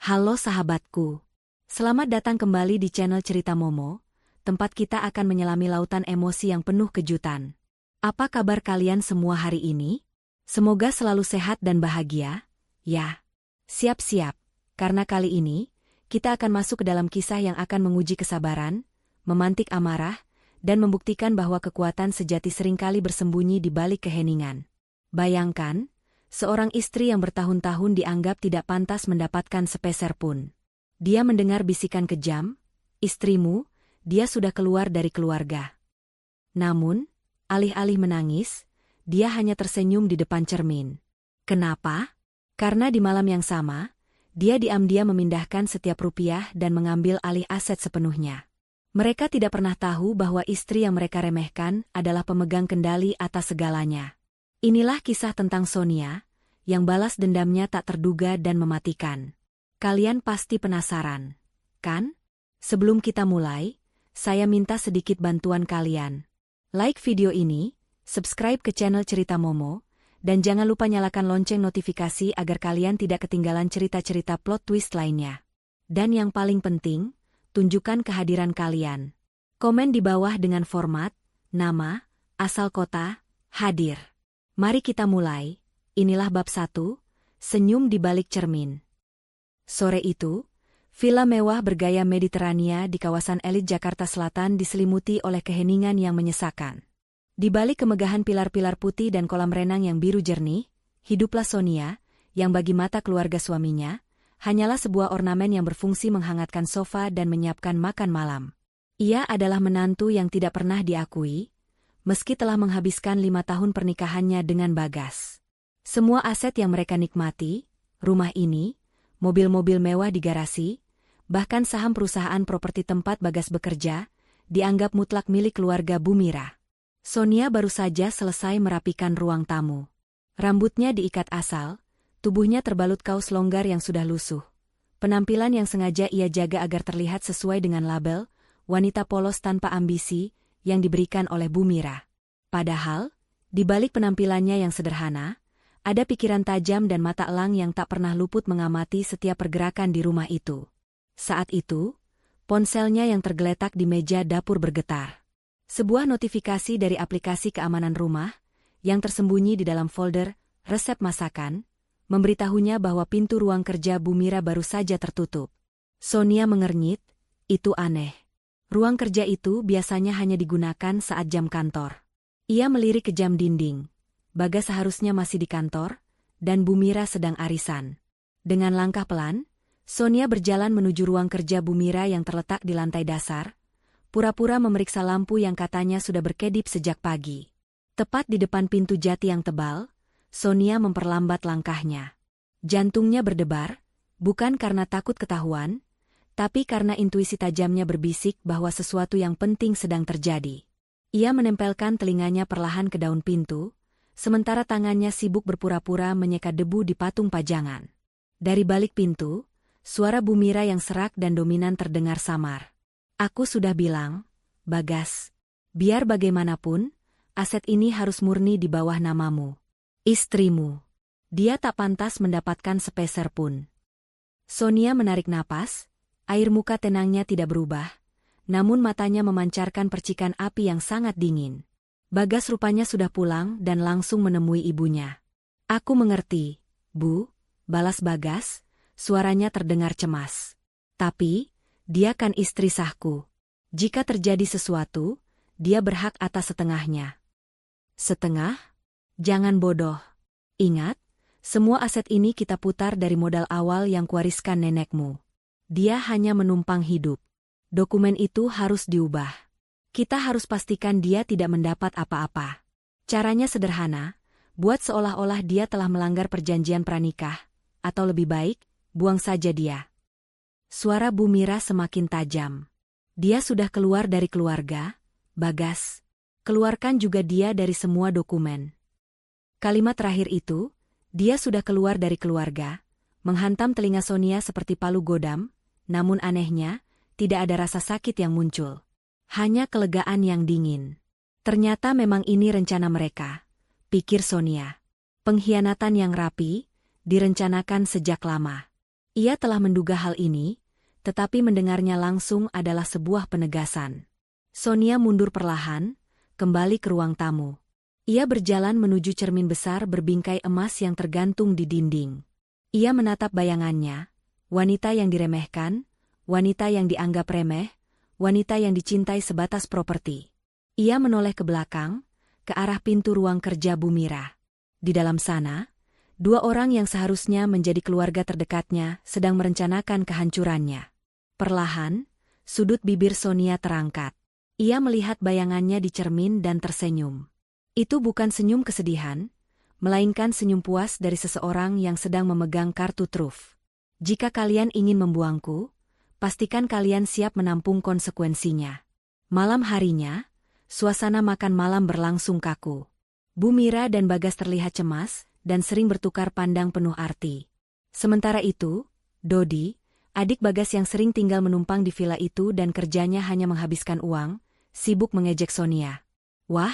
Halo sahabatku. Selamat datang kembali di channel Cerita Momo, tempat kita akan menyelami lautan emosi yang penuh kejutan. Apa kabar kalian semua hari ini? Semoga selalu sehat dan bahagia. Ya, siap-siap, karena kali ini, kita akan masuk ke dalam kisah yang akan menguji kesabaran, memantik amarah, dan membuktikan bahwa kekuatan sejati seringkali bersembunyi di balik keheningan. Bayangkan, seorang istri yang bertahun-tahun dianggap tidak pantas mendapatkan sepeser pun. Dia mendengar bisikan kejam, "Istrimu, dia sudah keluar dari keluarga." Namun, alih-alih menangis, dia hanya tersenyum di depan cermin. Kenapa? Karena di malam yang sama, dia diam-diam memindahkan setiap rupiah dan mengambil alih aset sepenuhnya. Mereka tidak pernah tahu bahwa istri yang mereka remehkan adalah pemegang kendali atas segalanya. Inilah kisah tentang Sonia, yang balas dendamnya tak terduga dan mematikan. Kalian pasti penasaran, kan? Sebelum kita mulai, saya minta sedikit bantuan kalian. Like video ini, subscribe ke channel Cerita Momo, dan jangan lupa nyalakan lonceng notifikasi agar kalian tidak ketinggalan cerita-cerita plot twist lainnya. Dan yang paling penting, tunjukkan kehadiran kalian. Komen di bawah dengan format, nama, asal kota, hadir. Mari kita mulai, inilah bab 1, senyum di balik cermin. Sore itu, villa mewah bergaya Mediterania di kawasan elit Jakarta Selatan diselimuti oleh keheningan yang menyesakan. Di balik kemegahan pilar-pilar putih dan kolam renang yang biru jernih, hiduplah Sonia, yang bagi mata keluarga suaminya, hanyalah sebuah ornamen yang berfungsi menghangatkan sofa dan menyiapkan makan malam. Ia adalah menantu yang tidak pernah diakui, meski telah menghabiskan 5 tahun pernikahannya dengan Bagas. Semua aset yang mereka nikmati, rumah ini, mobil-mobil mewah di garasi, bahkan saham perusahaan properti tempat Bagas bekerja, dianggap mutlak milik keluarga Bumira. Sonia baru saja selesai merapikan ruang tamu. Rambutnya diikat asal, tubuhnya terbalut kaos longgar yang sudah lusuh. Penampilan yang sengaja ia jaga agar terlihat sesuai dengan label, wanita polos tanpa ambisi, yang diberikan oleh Bumira. Padahal, di balik penampilannya yang sederhana, ada pikiran tajam dan mata elang yang tak pernah luput mengamati setiap pergerakan di rumah itu. Saat itu, ponselnya yang tergeletak di meja dapur bergetar. Sebuah notifikasi dari aplikasi keamanan rumah, yang tersembunyi di dalam folder resep masakan, memberitahunya bahwa pintu ruang kerja Bumira baru saja tertutup. Sonia mengernyit, itu aneh. Ruang kerja itu biasanya hanya digunakan saat jam kantor. Ia melirik ke jam dinding. Bagas seharusnya masih di kantor, dan Bumira sedang arisan. Dengan langkah pelan, Sonia berjalan menuju ruang kerja Bumira yang terletak di lantai dasar, pura-pura memeriksa lampu yang katanya sudah berkedip sejak pagi. Tepat di depan pintu jati yang tebal, Sonia memperlambat langkahnya. Jantungnya berdebar, bukan karena takut ketahuan, tapi karena intuisi tajamnya berbisik bahwa sesuatu yang penting sedang terjadi. Ia menempelkan telinganya perlahan ke daun pintu, sementara tangannya sibuk berpura-pura menyeka debu di patung pajangan. Dari balik pintu, suara Bumira yang serak dan dominan terdengar samar. "Aku sudah bilang, Bagas, biar bagaimanapun, aset ini harus murni di bawah namamu. Istrimu. Dia tak pantas mendapatkan sepeser pun." Sonia menarik napas. Air muka tenangnya tidak berubah, namun matanya memancarkan percikan api yang sangat dingin. Bagas rupanya sudah pulang dan langsung menemui ibunya. "Aku mengerti, Bu," balas Bagas, suaranya terdengar cemas. "Tapi, dia kan istri sahku. Jika terjadi sesuatu, dia berhak atas setengahnya." "Setengah? Jangan bodoh. Ingat, semua aset ini kita putar dari modal awal yang kuwariskan nenekmu. Dia hanya menumpang hidup. Dokumen itu harus diubah. Kita harus pastikan dia tidak mendapat apa-apa. Caranya sederhana, buat seolah-olah dia telah melanggar perjanjian pranikah, atau lebih baik, buang saja dia." Suara Bumira semakin tajam. "Dia sudah keluar dari keluarga, Bagas. Keluarkan juga dia dari semua dokumen." Kalimat terakhir itu, "dia sudah keluar dari keluarga," menghantam telinga Sonia seperti palu godam, namun anehnya, tidak ada rasa sakit yang muncul. Hanya kelegaan yang dingin. Ternyata memang ini rencana mereka, pikir Sonia. Pengkhianatan yang rapi, direncanakan sejak lama. Ia telah menduga hal ini, tetapi mendengarnya langsung adalah sebuah penegasan. Sonia mundur perlahan, kembali ke ruang tamu. Ia berjalan menuju cermin besar berbingkai emas yang tergantung di dinding. Ia menatap bayangannya, wanita yang diremehkan, wanita yang dianggap remeh, wanita yang dicintai sebatas properti. Ia menoleh ke belakang, ke arah pintu ruang kerja Bu Mira. Di dalam sana, dua orang yang seharusnya menjadi keluarga terdekatnya sedang merencanakan kehancurannya. Perlahan, sudut bibir Sonia terangkat. Ia melihat bayangannya di cermin dan tersenyum. Itu bukan senyum kesedihan, melainkan senyum puas dari seseorang yang sedang memegang kartu truf. Jika kalian ingin membuangku, pastikan kalian siap menampung konsekuensinya. Malam harinya, suasana makan malam berlangsung kaku. Bu Mira dan Bagas terlihat cemas dan sering bertukar pandang penuh arti. Sementara itu, Dodi, adik Bagas yang sering tinggal menumpang di villa itu dan kerjanya hanya menghabiskan uang, sibuk mengejek Sonia. Wah,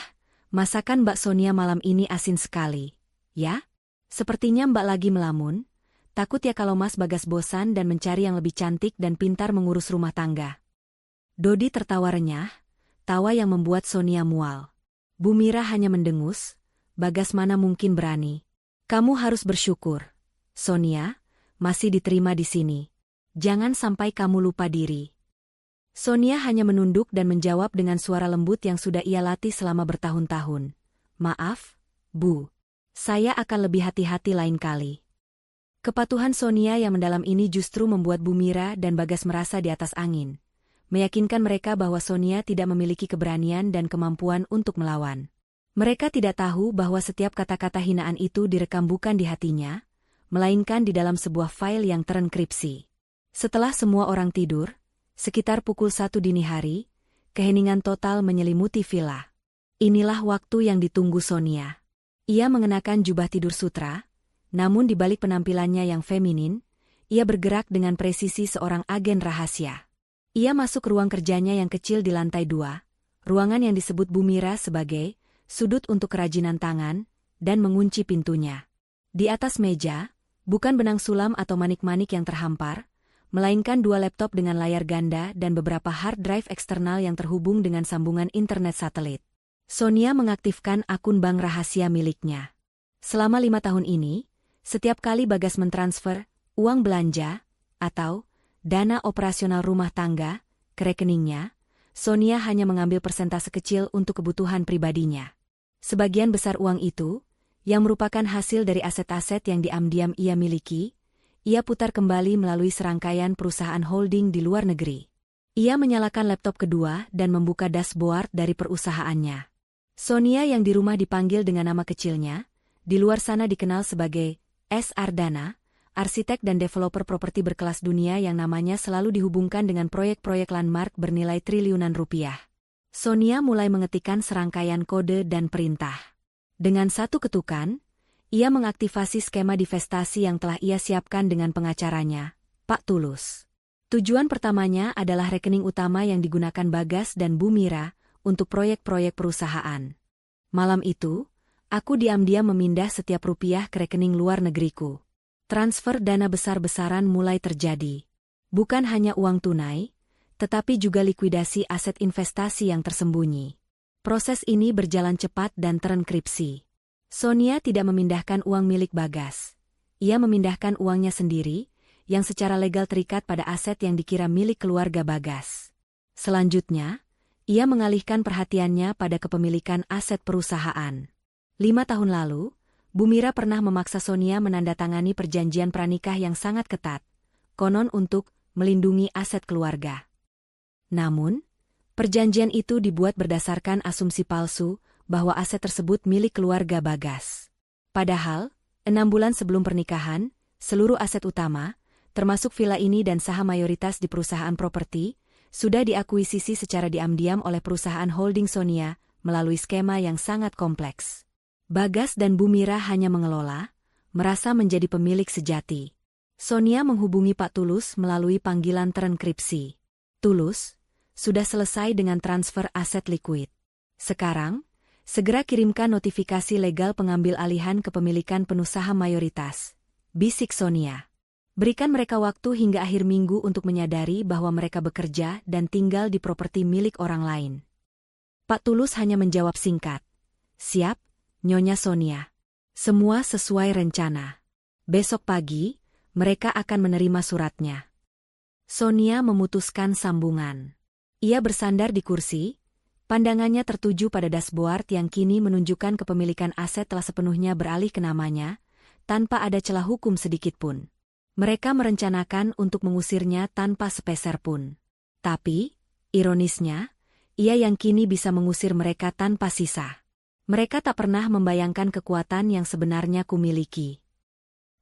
masakan Mbak Sonia malam ini asin sekali, ya? Sepertinya Mbak lagi melamun, takut ya kalau Mas Bagas bosan dan mencari yang lebih cantik dan pintar mengurus rumah tangga. Dodi tertawa renyah, tawa yang membuat Sonia mual. Bu Mira hanya mendengus, Bagas mana mungkin berani. Kamu harus bersyukur, Sonia, masih diterima di sini. Jangan sampai kamu lupa diri. Sonia hanya menunduk dan menjawab dengan suara lembut yang sudah ia latih selama bertahun-tahun. Maaf, Bu. Saya akan lebih hati-hati lain kali. Kepatuhan Sonia yang mendalam ini justru membuat Bu Mira dan Bagas merasa di atas angin. Meyakinkan mereka bahwa Sonia tidak memiliki keberanian dan kemampuan untuk melawan. Mereka tidak tahu bahwa setiap kata-kata hinaan itu direkam bukan di hatinya, melainkan di dalam sebuah file yang terenkripsi. Setelah semua orang tidur, sekitar pukul 1 dini hari, keheningan total menyelimuti villa. Inilah waktu yang ditunggu Sonia. Ia mengenakan jubah tidur sutra, namun di balik penampilannya yang feminin, ia bergerak dengan presisi seorang agen rahasia. Ia masuk ke ruang kerjanya yang kecil di lantai 2, ruangan yang disebut Bu Mira sebagai sudut untuk kerajinan tangan, dan mengunci pintunya. Di atas meja, bukan benang sulam atau manik-manik yang terhampar, melainkan 2 laptop dengan layar ganda dan beberapa hard drive eksternal yang terhubung dengan sambungan internet satelit. Sonia mengaktifkan akun bank rahasia miliknya. Selama 5 tahun ini, setiap kali Bagas mentransfer uang belanja atau dana operasional rumah tangga ke rekeningnya, Sonia hanya mengambil persentase kecil untuk kebutuhan pribadinya. Sebagian besar uang itu, yang merupakan hasil dari aset-aset yang diam-diam ia miliki, ia putar kembali melalui serangkaian perusahaan holding di luar negeri. Ia menyalakan laptop kedua dan membuka dashboard dari perusahaannya. Sonia yang di rumah dipanggil dengan nama kecilnya, di luar sana dikenal sebagai S. Ardana, arsitek dan developer properti berkelas dunia yang namanya selalu dihubungkan dengan proyek-proyek landmark bernilai triliunan rupiah. Sonia mulai mengetikkan serangkaian kode dan perintah. Dengan satu ketukan, ia mengaktifasi skema divestasi yang telah ia siapkan dengan pengacaranya, Pak Tulus. Tujuan pertamanya adalah rekening utama yang digunakan Bagas dan Bu Mira untuk proyek-proyek perusahaan. Malam itu, aku diam-diam memindah setiap rupiah ke rekening luar negeriku. Transfer dana besar-besaran mulai terjadi. Bukan hanya uang tunai, tetapi juga likuidasi aset investasi yang tersembunyi. Proses ini berjalan cepat dan terenkripsi. Sonia tidak memindahkan uang milik Bagas. Ia memindahkan uangnya sendiri, yang secara legal terikat pada aset yang dikira milik keluarga Bagas. Selanjutnya, ia mengalihkan perhatiannya pada kepemilikan aset perusahaan. 5 tahun lalu, Bu Mira pernah memaksa Sonia menandatangani perjanjian pranikah yang sangat ketat, konon untuk melindungi aset keluarga. Namun, perjanjian itu dibuat berdasarkan asumsi palsu bahwa aset tersebut milik keluarga Bagas. Padahal, 6 bulan sebelum pernikahan, seluruh aset utama, termasuk villa ini dan saham mayoritas di perusahaan properti, sudah diakuisisi secara diam-diam oleh perusahaan holding Sonia melalui skema yang sangat kompleks. Bagas dan Bu Mira hanya mengelola, merasa menjadi pemilik sejati. Sonia menghubungi Pak Tulus melalui panggilan terenkripsi. Tulus, sudah selesai dengan transfer aset likuid. Sekarang, segera kirimkan notifikasi legal pengambil alihan kepemilikan penuh saham mayoritas. Bisik Sonia. Berikan mereka waktu hingga akhir minggu untuk menyadari bahwa mereka bekerja dan tinggal di properti milik orang lain. Pak Tulus hanya menjawab singkat. Siap, Nyonya Sonia. Semua sesuai rencana. Besok pagi, mereka akan menerima suratnya. Sonia memutuskan sambungan. Ia bersandar di kursi, pandangannya tertuju pada dashboard yang kini menunjukkan kepemilikan aset telah sepenuhnya beralih ke namanya, tanpa ada celah hukum sedikitpun. Mereka merencanakan untuk mengusirnya tanpa sepeser pun. Tapi, ironisnya, ia yang kini bisa mengusir mereka tanpa sisa. Mereka tak pernah membayangkan kekuatan yang sebenarnya kumiliki.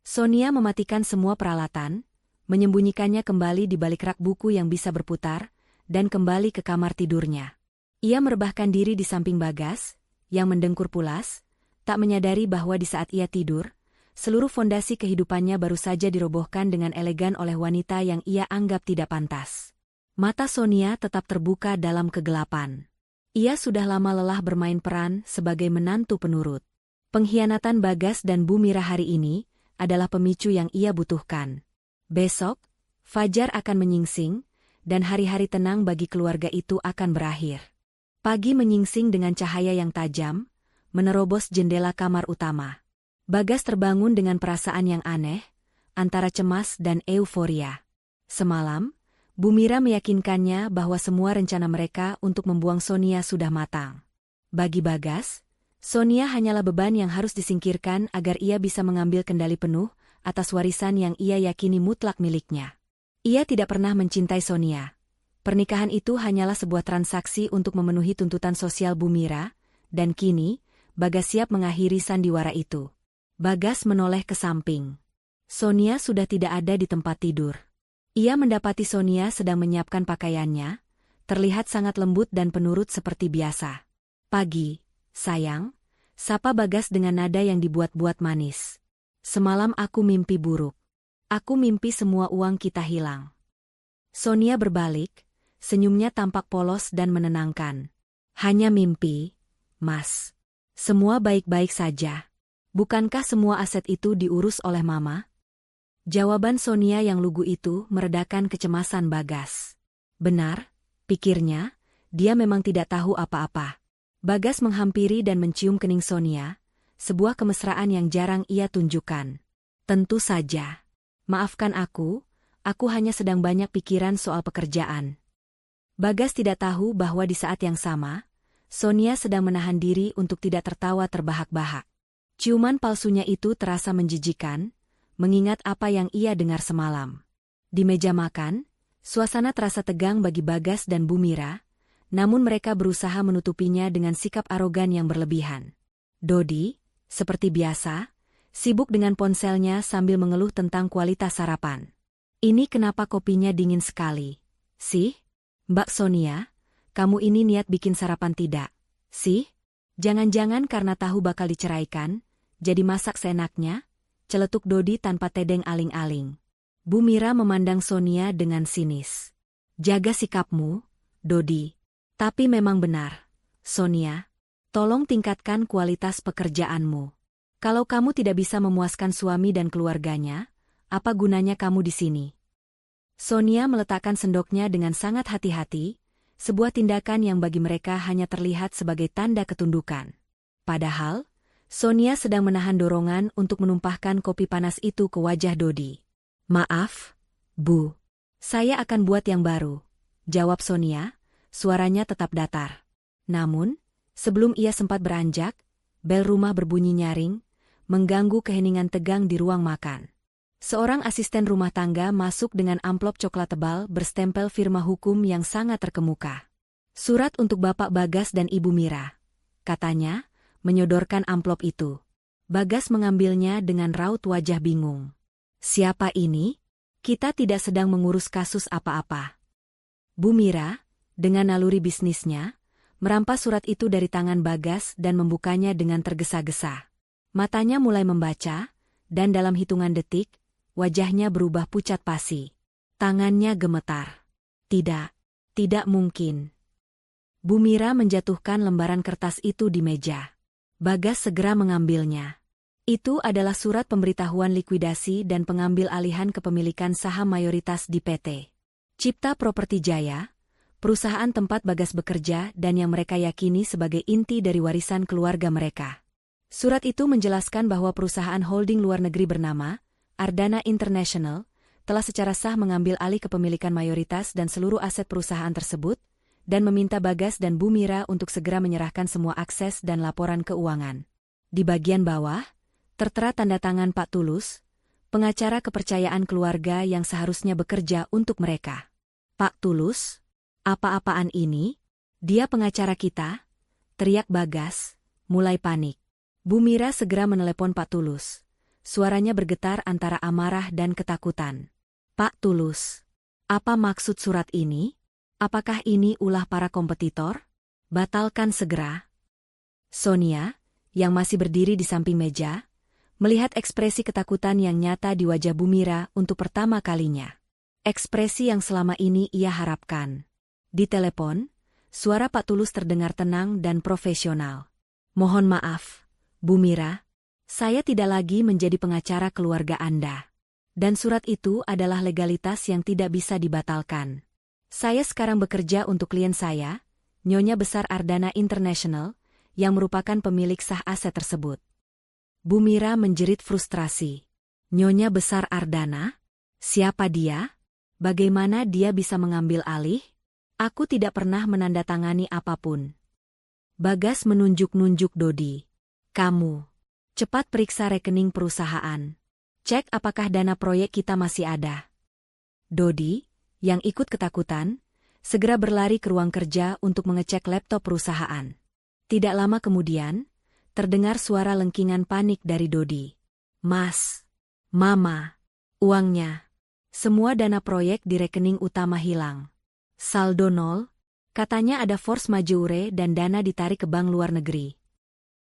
Sonia mematikan semua peralatan, menyembunyikannya kembali di balik rak buku yang bisa berputar, dan kembali ke kamar tidurnya. Ia merebahkan diri di samping Bagas, yang mendengkur pulas, tak menyadari bahwa di saat ia tidur, seluruh fondasi kehidupannya baru saja dirobohkan dengan elegan oleh wanita yang ia anggap tidak pantas. Mata Sonia tetap terbuka dalam kegelapan. Ia sudah lama lelah bermain peran sebagai menantu penurut. Pengkhianatan Bagas dan Bu Mira hari ini adalah pemicu yang ia butuhkan. Besok, fajar akan menyingsing, dan hari-hari tenang bagi keluarga itu akan berakhir. Pagi menyingsing dengan cahaya yang tajam, menerobos jendela kamar utama. Bagas terbangun dengan perasaan yang aneh, antara cemas dan euforia. Semalam, Bu Mira meyakinkannya bahwa semua rencana mereka untuk membuang Sonia sudah matang. Bagi Bagas, Sonia hanyalah beban yang harus disingkirkan agar ia bisa mengambil kendali penuh atas warisan yang ia yakini mutlak miliknya. Ia tidak pernah mencintai Sonia. Pernikahan itu hanyalah sebuah transaksi untuk memenuhi tuntutan sosial Bu Mira, dan kini, Bagas siap mengakhiri sandiwara itu. Bagas menoleh ke samping. Sonia sudah tidak ada di tempat tidur. Ia mendapati Sonia sedang menyiapkan pakaiannya, terlihat sangat lembut dan penurut seperti biasa. Pagi, sayang, sapa Bagas dengan nada yang dibuat-buat manis. Semalam aku mimpi buruk. Aku mimpi semua uang kita hilang. Sonia berbalik, senyumnya tampak polos dan menenangkan. Hanya mimpi, Mas. Semua baik-baik saja. Bukankah semua aset itu diurus oleh Mama? Jawaban Sonia yang lugu itu meredakan kecemasan Bagas. Benar, pikirnya, dia memang tidak tahu apa-apa. Bagas menghampiri dan mencium kening Sonia, sebuah kemesraan yang jarang ia tunjukkan. Tentu saja. Maafkan aku hanya sedang banyak pikiran soal pekerjaan. Bagas tidak tahu bahwa di saat yang sama, Sonia sedang menahan diri untuk tidak tertawa terbahak-bahak. Ciuman palsunya itu terasa menjijikan, mengingat apa yang ia dengar semalam. Di meja makan, suasana terasa tegang bagi Bagas dan Bu Mira, namun mereka berusaha menutupinya dengan sikap arogan yang berlebihan. Dodi, seperti biasa, sibuk dengan ponselnya sambil mengeluh tentang kualitas sarapan. Ini kenapa kopinya dingin sekali? Sih? Mbak Sonia, kamu ini niat bikin sarapan tidak? Sih? Jangan-jangan karena tahu bakal diceraikan, jadi masak seenaknya? Celetuk Dodi tanpa tedeng aling-aling. Bu Mira memandang Sonia dengan sinis. Jaga sikapmu, Dodi. Tapi memang benar, Sonia. Tolong tingkatkan kualitas pekerjaanmu. Kalau kamu tidak bisa memuaskan suami dan keluarganya, apa gunanya kamu di sini? Sonia meletakkan sendoknya dengan sangat hati-hati, sebuah tindakan yang bagi mereka hanya terlihat sebagai tanda ketundukan. Padahal, Sonia sedang menahan dorongan untuk menumpahkan kopi panas itu ke wajah Dodi. Maaf, Bu. Saya akan buat yang baru, jawab Sonia, suaranya tetap datar. Namun, sebelum ia sempat beranjak, bel rumah berbunyi nyaring, mengganggu keheningan tegang di ruang makan. Seorang asisten rumah tangga masuk dengan amplop coklat tebal berstempel firma hukum yang sangat terkemuka. Surat untuk Bapak Bagas dan Ibu Mira, katanya, menyodorkan amplop itu. Bagas mengambilnya dengan raut wajah bingung. Siapa ini? Kita tidak sedang mengurus kasus apa-apa. Bu Mira, dengan naluri bisnisnya, merampas surat itu dari tangan Bagas dan membukanya dengan tergesa-gesa. Matanya mulai membaca, dan dalam hitungan detik, wajahnya berubah pucat pasi. Tangannya gemetar. Tidak mungkin. Bu Mira menjatuhkan lembaran kertas itu di meja. Bagas segera mengambilnya. Itu adalah surat pemberitahuan likuidasi dan pengambil alihan kepemilikan saham mayoritas di PT Cipta Properti Jaya, perusahaan tempat Bagas bekerja dan yang mereka yakini sebagai inti dari warisan keluarga mereka. Surat itu menjelaskan bahwa perusahaan holding luar negeri bernama Ardana International telah secara sah mengambil alih kepemilikan mayoritas dan seluruh aset perusahaan tersebut, dan meminta Bagas dan Bu Mira untuk segera menyerahkan semua akses dan laporan keuangan. Di bagian bawah, tertera tanda tangan Pak Tulus, pengacara kepercayaan keluarga yang seharusnya bekerja untuk mereka. Pak Tulus, apa-apaan ini? Dia pengacara kita? Teriak Bagas, mulai panik. Bu Mira segera menelepon Pak Tulus. Suaranya bergetar antara amarah dan ketakutan. Pak Tulus, apa maksud surat ini? Apakah ini ulah para kompetitor? Batalkan segera. Sonia, yang masih berdiri di samping meja, melihat ekspresi ketakutan yang nyata di wajah Bu Mira untuk pertama kalinya. Ekspresi yang selama ini ia harapkan. Di telepon, suara Pak Tulus terdengar tenang dan profesional. Mohon maaf, Bu Mira, saya tidak lagi menjadi pengacara keluarga Anda. Dan surat itu adalah legalitas yang tidak bisa dibatalkan. Saya sekarang bekerja untuk klien saya, Nyonya Besar Ardana International, yang merupakan pemilik sah aset tersebut. Bu Mira menjerit frustrasi. Nyonya Besar Ardana? Siapa dia? Bagaimana dia bisa mengambil alih? Aku tidak pernah menandatangani apapun. Bagas menunjuk-nunjuk Dodi. Kamu, cepat periksa rekening perusahaan. Cek apakah dana proyek kita masih ada. Dodi, yang ikut ketakutan, segera berlari ke ruang kerja untuk mengecek laptop perusahaan. Tidak lama kemudian, terdengar suara lengkingan panik dari Dodi. Mas, Mama, uangnya. Semua dana proyek di rekening utama hilang. Saldo nol, katanya ada force majeure dan dana ditarik ke bank luar negeri.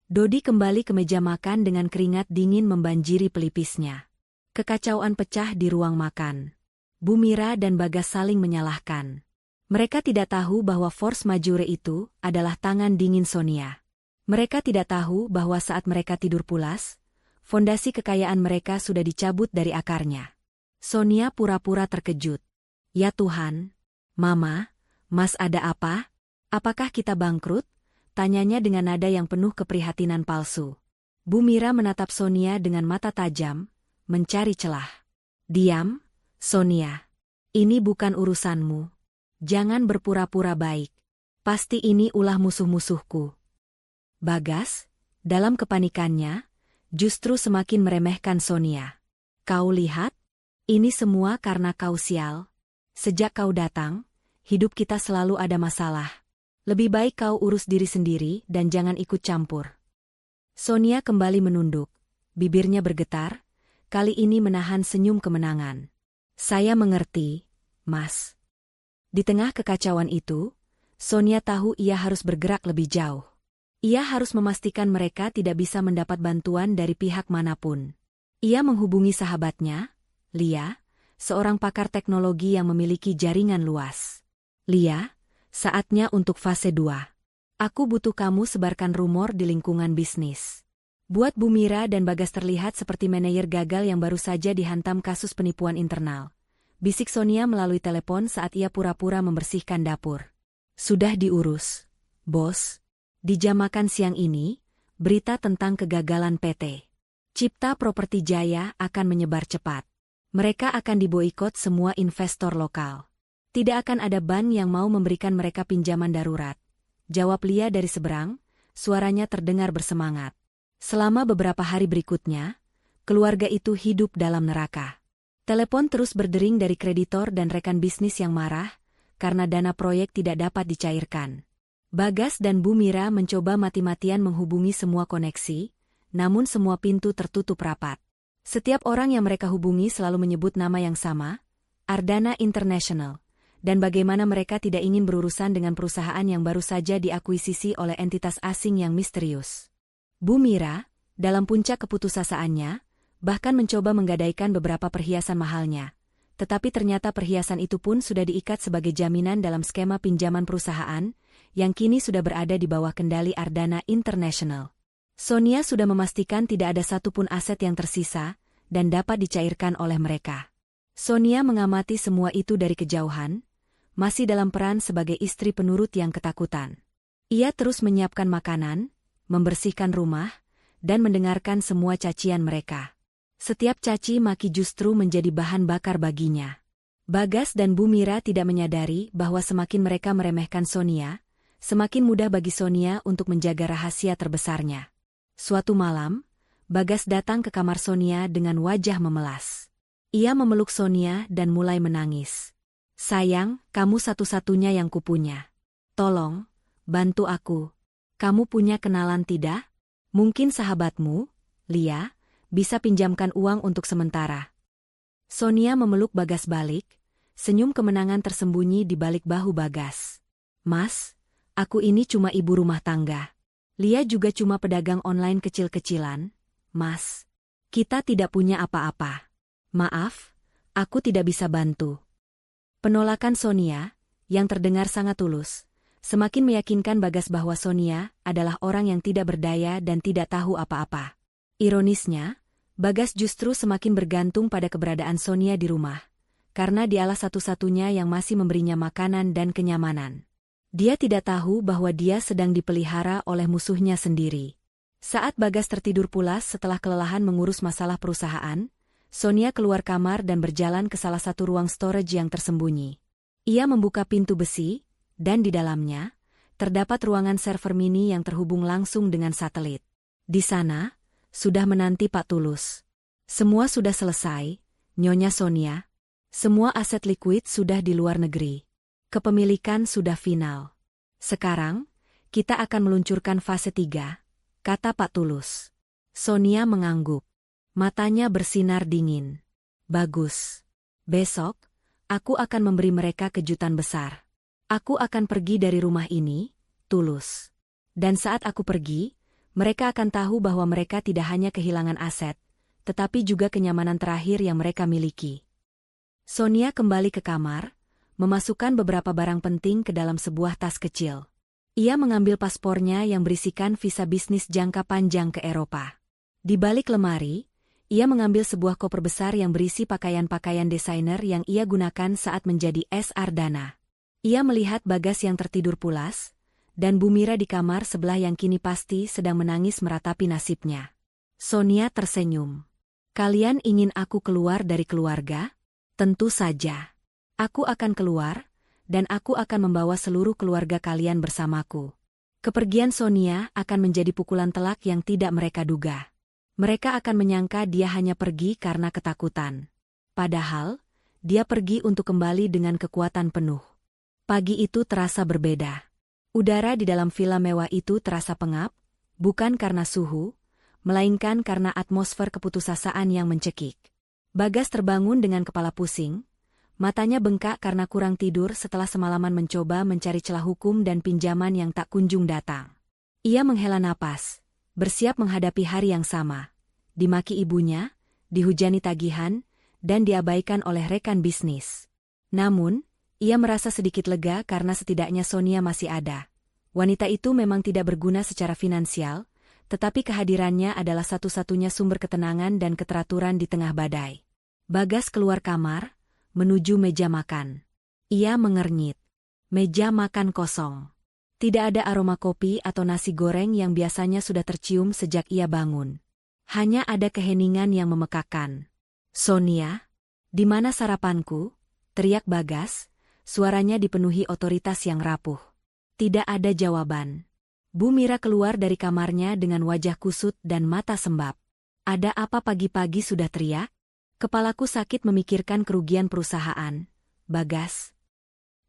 Dodi kembali ke meja makan dengan keringat dingin membanjiri pelipisnya. Kekacauan pecah di ruang makan. Bu Mira dan Bagas saling menyalahkan. Mereka tidak tahu bahwa force majeure itu adalah tangan dingin Sonia. Mereka tidak tahu bahwa saat mereka tidur pulas, fondasi kekayaan mereka sudah dicabut dari akarnya. Sonia pura-pura terkejut. Ya Tuhan, Mama, Mas ada apa? Apakah kita bangkrut? Tanyanya dengan nada yang penuh keprihatinan palsu. Bu Mira menatap Sonia dengan mata tajam, mencari celah. Diam, Sonia. Ini bukan urusanmu. Jangan berpura-pura baik. Pasti ini ulah musuh-musuhku. Bagas, dalam kepanikannya, justru semakin meremehkan Sonia. Kau lihat? Ini semua karena kau sial. Sejak kau datang, hidup kita selalu ada masalah. Lebih baik kau urus diri sendiri dan jangan ikut campur. Sonia kembali menunduk. Bibirnya bergetar, kali ini menahan senyum kemenangan. Saya mengerti, Mas. Di tengah kekacauan itu, Sonia tahu ia harus bergerak lebih jauh. Ia harus memastikan mereka tidak bisa mendapat bantuan dari pihak manapun. Ia menghubungi sahabatnya, Lia, seorang pakar teknologi yang memiliki jaringan luas. Lia, saatnya untuk fase 2. Aku butuh kamu sebarkan rumor di lingkungan bisnis. Buat Bu Mira dan Bagas terlihat seperti manajer gagal yang baru saja dihantam kasus penipuan internal. Bisik Sonia melalui telepon saat ia pura-pura membersihkan dapur. Sudah diurus, Bos. Di jam makan siang ini, berita tentang kegagalan PT Cipta Properti Jaya akan menyebar cepat. Mereka akan diboikot semua investor lokal. Tidak akan ada bank yang mau memberikan mereka pinjaman darurat. Jawab Lia dari seberang, suaranya terdengar bersemangat. Selama beberapa hari berikutnya, keluarga itu hidup dalam neraka. Telepon terus berdering dari kreditor dan rekan bisnis yang marah, karena dana proyek tidak dapat dicairkan. Bagas dan Bu Mira mencoba mati-matian menghubungi semua koneksi, namun semua pintu tertutup rapat. Setiap orang yang mereka hubungi selalu menyebut nama yang sama, Ardana International, dan bagaimana mereka tidak ingin berurusan dengan perusahaan yang baru saja diakuisisi oleh entitas asing yang misterius. Bu Mira, dalam puncak keputusasaannya, bahkan mencoba menggadaikan beberapa perhiasan mahalnya. Tetapi ternyata perhiasan itu pun sudah diikat sebagai jaminan dalam skema pinjaman perusahaan, yang kini sudah berada di bawah kendali Ardana International. Sonia sudah memastikan tidak ada satupun aset yang tersisa dan dapat dicairkan oleh mereka. Sonia mengamati semua itu dari kejauhan, masih dalam peran sebagai istri penurut yang ketakutan. Ia terus menyiapkan makanan, membersihkan rumah, dan mendengarkan semua cacian mereka. Setiap caci maki justru menjadi bahan bakar baginya. Bagas dan Bu Mira tidak menyadari bahwa semakin mereka meremehkan Sonia, semakin mudah bagi Sonia untuk menjaga rahasia terbesarnya. Suatu malam, Bagas datang ke kamar Sonia dengan wajah memelas. Ia memeluk Sonia dan mulai menangis. "Sayang, kamu satu-satunya yang kupunya. Tolong, bantu aku. Kamu punya kenalan tidak? Mungkin sahabatmu, Lia, bisa pinjamkan uang untuk sementara." Sonia memeluk Bagas balik, senyum kemenangan tersembunyi di balik bahu Bagas. "Mas, aku ini cuma ibu rumah tangga. Lia juga cuma pedagang online kecil-kecilan. Mas, kita tidak punya apa-apa. Maaf, aku tidak bisa bantu." Penolakan Sonia, yang terdengar sangat tulus, semakin meyakinkan Bagas bahwa Sonia adalah orang yang tidak berdaya dan tidak tahu apa-apa. Ironisnya, Bagas justru semakin bergantung pada keberadaan Sonia di rumah, karena dialah satu-satunya yang masih memberinya makanan dan kenyamanan. Dia tidak tahu bahwa dia sedang dipelihara oleh musuhnya sendiri. Saat Bagas tertidur pulas setelah kelelahan mengurus masalah perusahaan, Sonia keluar kamar dan berjalan ke salah satu ruang storage yang tersembunyi. Ia membuka pintu besi, dan di dalamnya, terdapat ruangan server mini yang terhubung langsung dengan satelit. Di sana, sudah menanti Pak Tulus. "Semua sudah selesai, Nyonya Sonia. Semua aset liquid sudah di luar negeri. Kepemilikan sudah final. Sekarang, kita akan meluncurkan fase 3, kata Pak Tulus." Sonia mengangguk. Matanya bersinar dingin. "Bagus. Besok, aku akan memberi mereka kejutan besar. Aku akan pergi dari rumah ini, Tulus. Dan saat aku pergi, mereka akan tahu bahwa mereka tidak hanya kehilangan aset, tetapi juga kenyamanan terakhir yang mereka miliki." Sonia kembali ke kamar, memasukkan beberapa barang penting ke dalam sebuah tas kecil. Ia mengambil paspornya yang berisikan visa bisnis jangka panjang ke Eropa. Di balik lemari, ia mengambil sebuah koper besar yang berisi pakaian-pakaian desainer yang ia gunakan saat menjadi SR Dana. Ia melihat Bagas yang tertidur pulas, dan Bu Mira di kamar sebelah yang kini pasti sedang menangis meratapi nasibnya. Sonia tersenyum. "Kalian ingin aku keluar dari keluarga? Tentu saja. Aku akan keluar, dan aku akan membawa seluruh keluarga kalian bersamaku." Kepergian Sonia akan menjadi pukulan telak yang tidak mereka duga. Mereka akan menyangka dia hanya pergi karena ketakutan. Padahal, dia pergi untuk kembali dengan kekuatan penuh. Pagi itu terasa berbeda. Udara di dalam villa mewah itu terasa pengap, bukan karena suhu, melainkan karena atmosfer keputusasaan yang mencekik. Bagas terbangun dengan kepala pusing, matanya bengkak karena kurang tidur setelah semalaman mencoba mencari celah hukum dan pinjaman yang tak kunjung datang. Ia menghela napas, bersiap menghadapi hari yang sama. Dimaki ibunya, dihujani tagihan, dan diabaikan oleh rekan bisnis. Namun, ia merasa sedikit lega karena setidaknya Sonia masih ada. Wanita itu memang tidak berguna secara finansial, tetapi kehadirannya adalah satu-satunya sumber ketenangan dan keteraturan di tengah badai. Bagas keluar kamar, menuju meja makan. Ia mengernyit. Meja makan kosong. Tidak ada aroma kopi atau nasi goreng yang biasanya sudah tercium sejak ia bangun. Hanya ada keheningan yang memekakkan. "Sonia, di mana sarapanku?" teriak Bagas, suaranya dipenuhi otoritas yang rapuh. Tidak ada jawaban. Bu Mira keluar dari kamarnya dengan wajah kusut dan mata sembab. "Ada apa pagi-pagi sudah teriak? Kepalaku sakit memikirkan kerugian perusahaan, Bagas."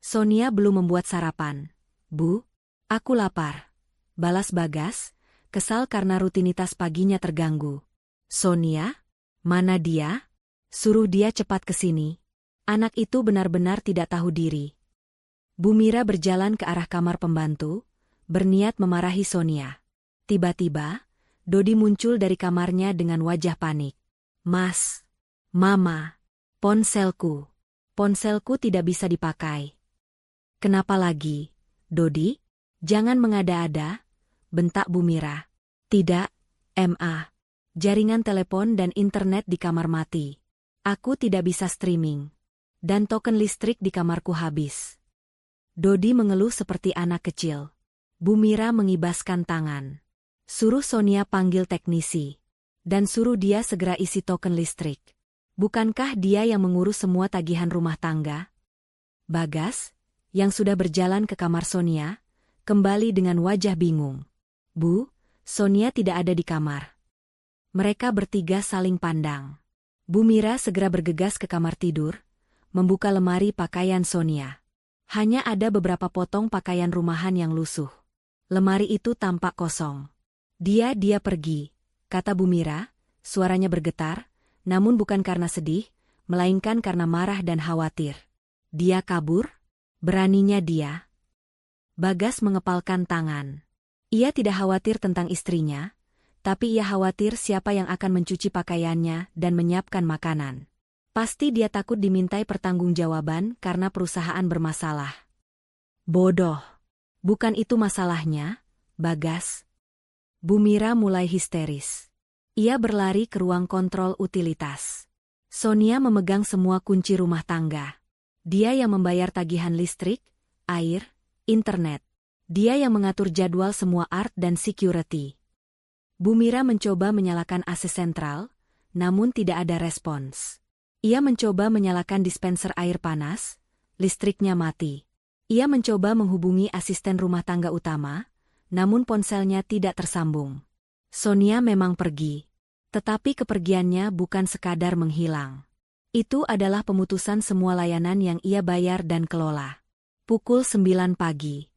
"Sonia belum membuat sarapan, Bu. Aku lapar," balas Bagas, kesal karena rutinitas paginya terganggu. "Sonia? Mana dia? Suruh dia cepat ke sini." Anak itu benar-benar tidak tahu diri. Bu Mira berjalan ke arah kamar pembantu, berniat memarahi Sonia. Tiba-tiba, Dodi muncul dari kamarnya dengan wajah panik. "Mas, Mama, ponselku. Ponselku tidak bisa dipakai." "Kenapa lagi, Dodi? Jangan mengada-ada," bentak Bu Mira. "Tidak, MA. Jaringan telepon dan internet di kamar mati. Aku tidak bisa streaming. Dan token listrik di kamarku habis. Dodi mengeluh seperti anak kecil. Bu Mira mengibaskan tangan. Suruh Sonia panggil teknisi. Dan suruh dia segera isi token listrik. Bukankah dia yang mengurus semua tagihan rumah tangga? Bagas, yang sudah berjalan ke kamar Sonia, kembali dengan wajah bingung. Bu, Sonia tidak ada di kamar. Mereka bertiga saling pandang. Bu Mira segera bergegas ke kamar tidur, membuka lemari pakaian Sonia. Hanya ada beberapa potong pakaian rumahan yang lusuh. Lemari itu tampak kosong. Dia pergi, kata Bu Mira, suaranya bergetar, namun bukan karena sedih, melainkan karena marah dan khawatir. Dia kabur? Beraninya dia. Bagas mengepalkan tangan. Ia tidak khawatir tentang istrinya, tapi ia khawatir siapa yang akan mencuci pakaiannya dan menyiapkan makanan. Pasti dia takut dimintai pertanggungjawaban karena perusahaan bermasalah. Bodoh. Bukan itu masalahnya, Bagas. Bu Mira mulai histeris. Ia berlari ke ruang kontrol utilitas. Sonia memegang semua kunci rumah tangga. Dia yang membayar tagihan listrik, air, internet. Dia yang mengatur jadwal semua art dan security. Bu Mira mencoba menyalakan AC sentral, namun tidak ada respons. Ia mencoba menyalakan dispenser air panas, listriknya mati. Ia mencoba menghubungi asisten rumah tangga utama, namun ponselnya tidak tersambung. Sonia memang pergi. Tetapi kepergiannya bukan sekadar menghilang. Itu adalah pemutusan semua layanan yang ia bayar dan kelola. Pukul 9 pagi.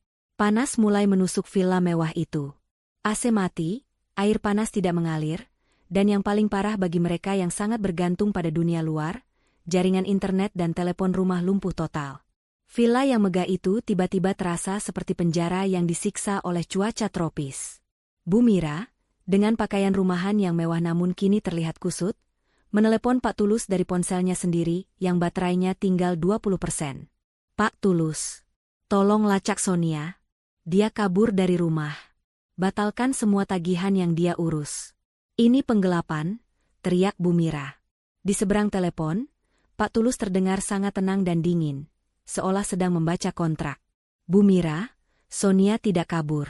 Panas mulai menusuk villa mewah itu. AC mati, air panas tidak mengalir, dan yang paling parah bagi mereka yang sangat bergantung pada dunia luar, jaringan internet dan telepon rumah lumpuh total. Villa yang megah itu tiba-tiba terasa seperti penjara yang disiksa oleh cuaca tropis. Bu Mira, dengan pakaian rumahan yang mewah namun kini terlihat kusut, menelepon Pak Tulus dari ponselnya sendiri yang baterainya tinggal 20%. Pak Tulus, tolong lacak Sonia. Dia kabur dari rumah. Batalkan semua tagihan yang dia urus. Ini penggelapan, teriak Bu Mira. Di seberang telepon, Pak Tulus terdengar sangat tenang dan dingin, seolah sedang membaca kontrak. Bu Mira, Sonia tidak kabur.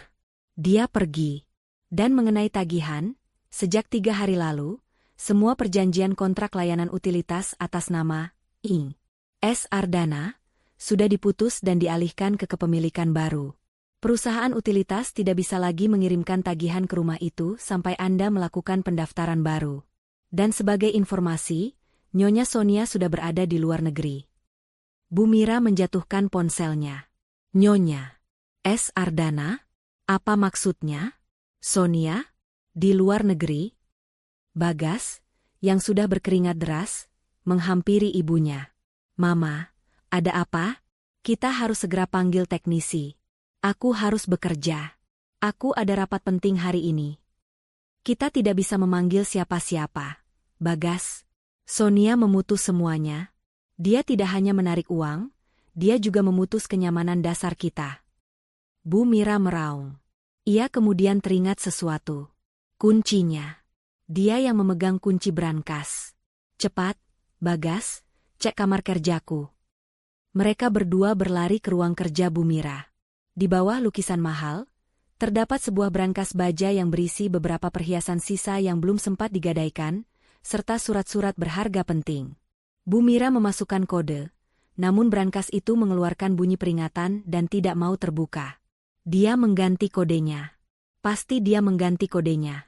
Dia pergi. Dan mengenai tagihan, sejak 3 hari lalu, semua perjanjian kontrak layanan utilitas atas nama I. S. Ardana sudah diputus dan dialihkan ke kepemilikan baru. Perusahaan utilitas tidak bisa lagi mengirimkan tagihan ke rumah itu sampai Anda melakukan pendaftaran baru. Dan sebagai informasi, Nyonya Sonia sudah berada di luar negeri. Bu Mira menjatuhkan ponselnya. Nyonya S. Ardana? Apa maksudnya? Sonia? Di luar negeri? Bagas, yang sudah berkeringat deras, menghampiri ibunya. Mama, ada apa? Kita harus segera panggil teknisi. Aku harus bekerja. Aku ada rapat penting hari ini. Kita tidak bisa memanggil siapa-siapa. Bagas. Sonia memutus semuanya. Dia tidak hanya menarik uang, dia juga memutus kenyamanan dasar kita. Bu Mira meraung. Ia kemudian teringat sesuatu. Kuncinya. Dia yang memegang kunci brankas. Cepat, Bagas, cek kamar kerjaku. Mereka berdua berlari ke ruang kerja Bu Mira. Di bawah lukisan mahal, terdapat sebuah brankas baja yang berisi beberapa perhiasan sisa yang belum sempat digadaikan, serta surat-surat berharga penting. Bu Mira memasukkan kode, namun brankas itu mengeluarkan bunyi peringatan dan tidak mau terbuka. Dia mengganti kodenya. Pasti dia mengganti kodenya.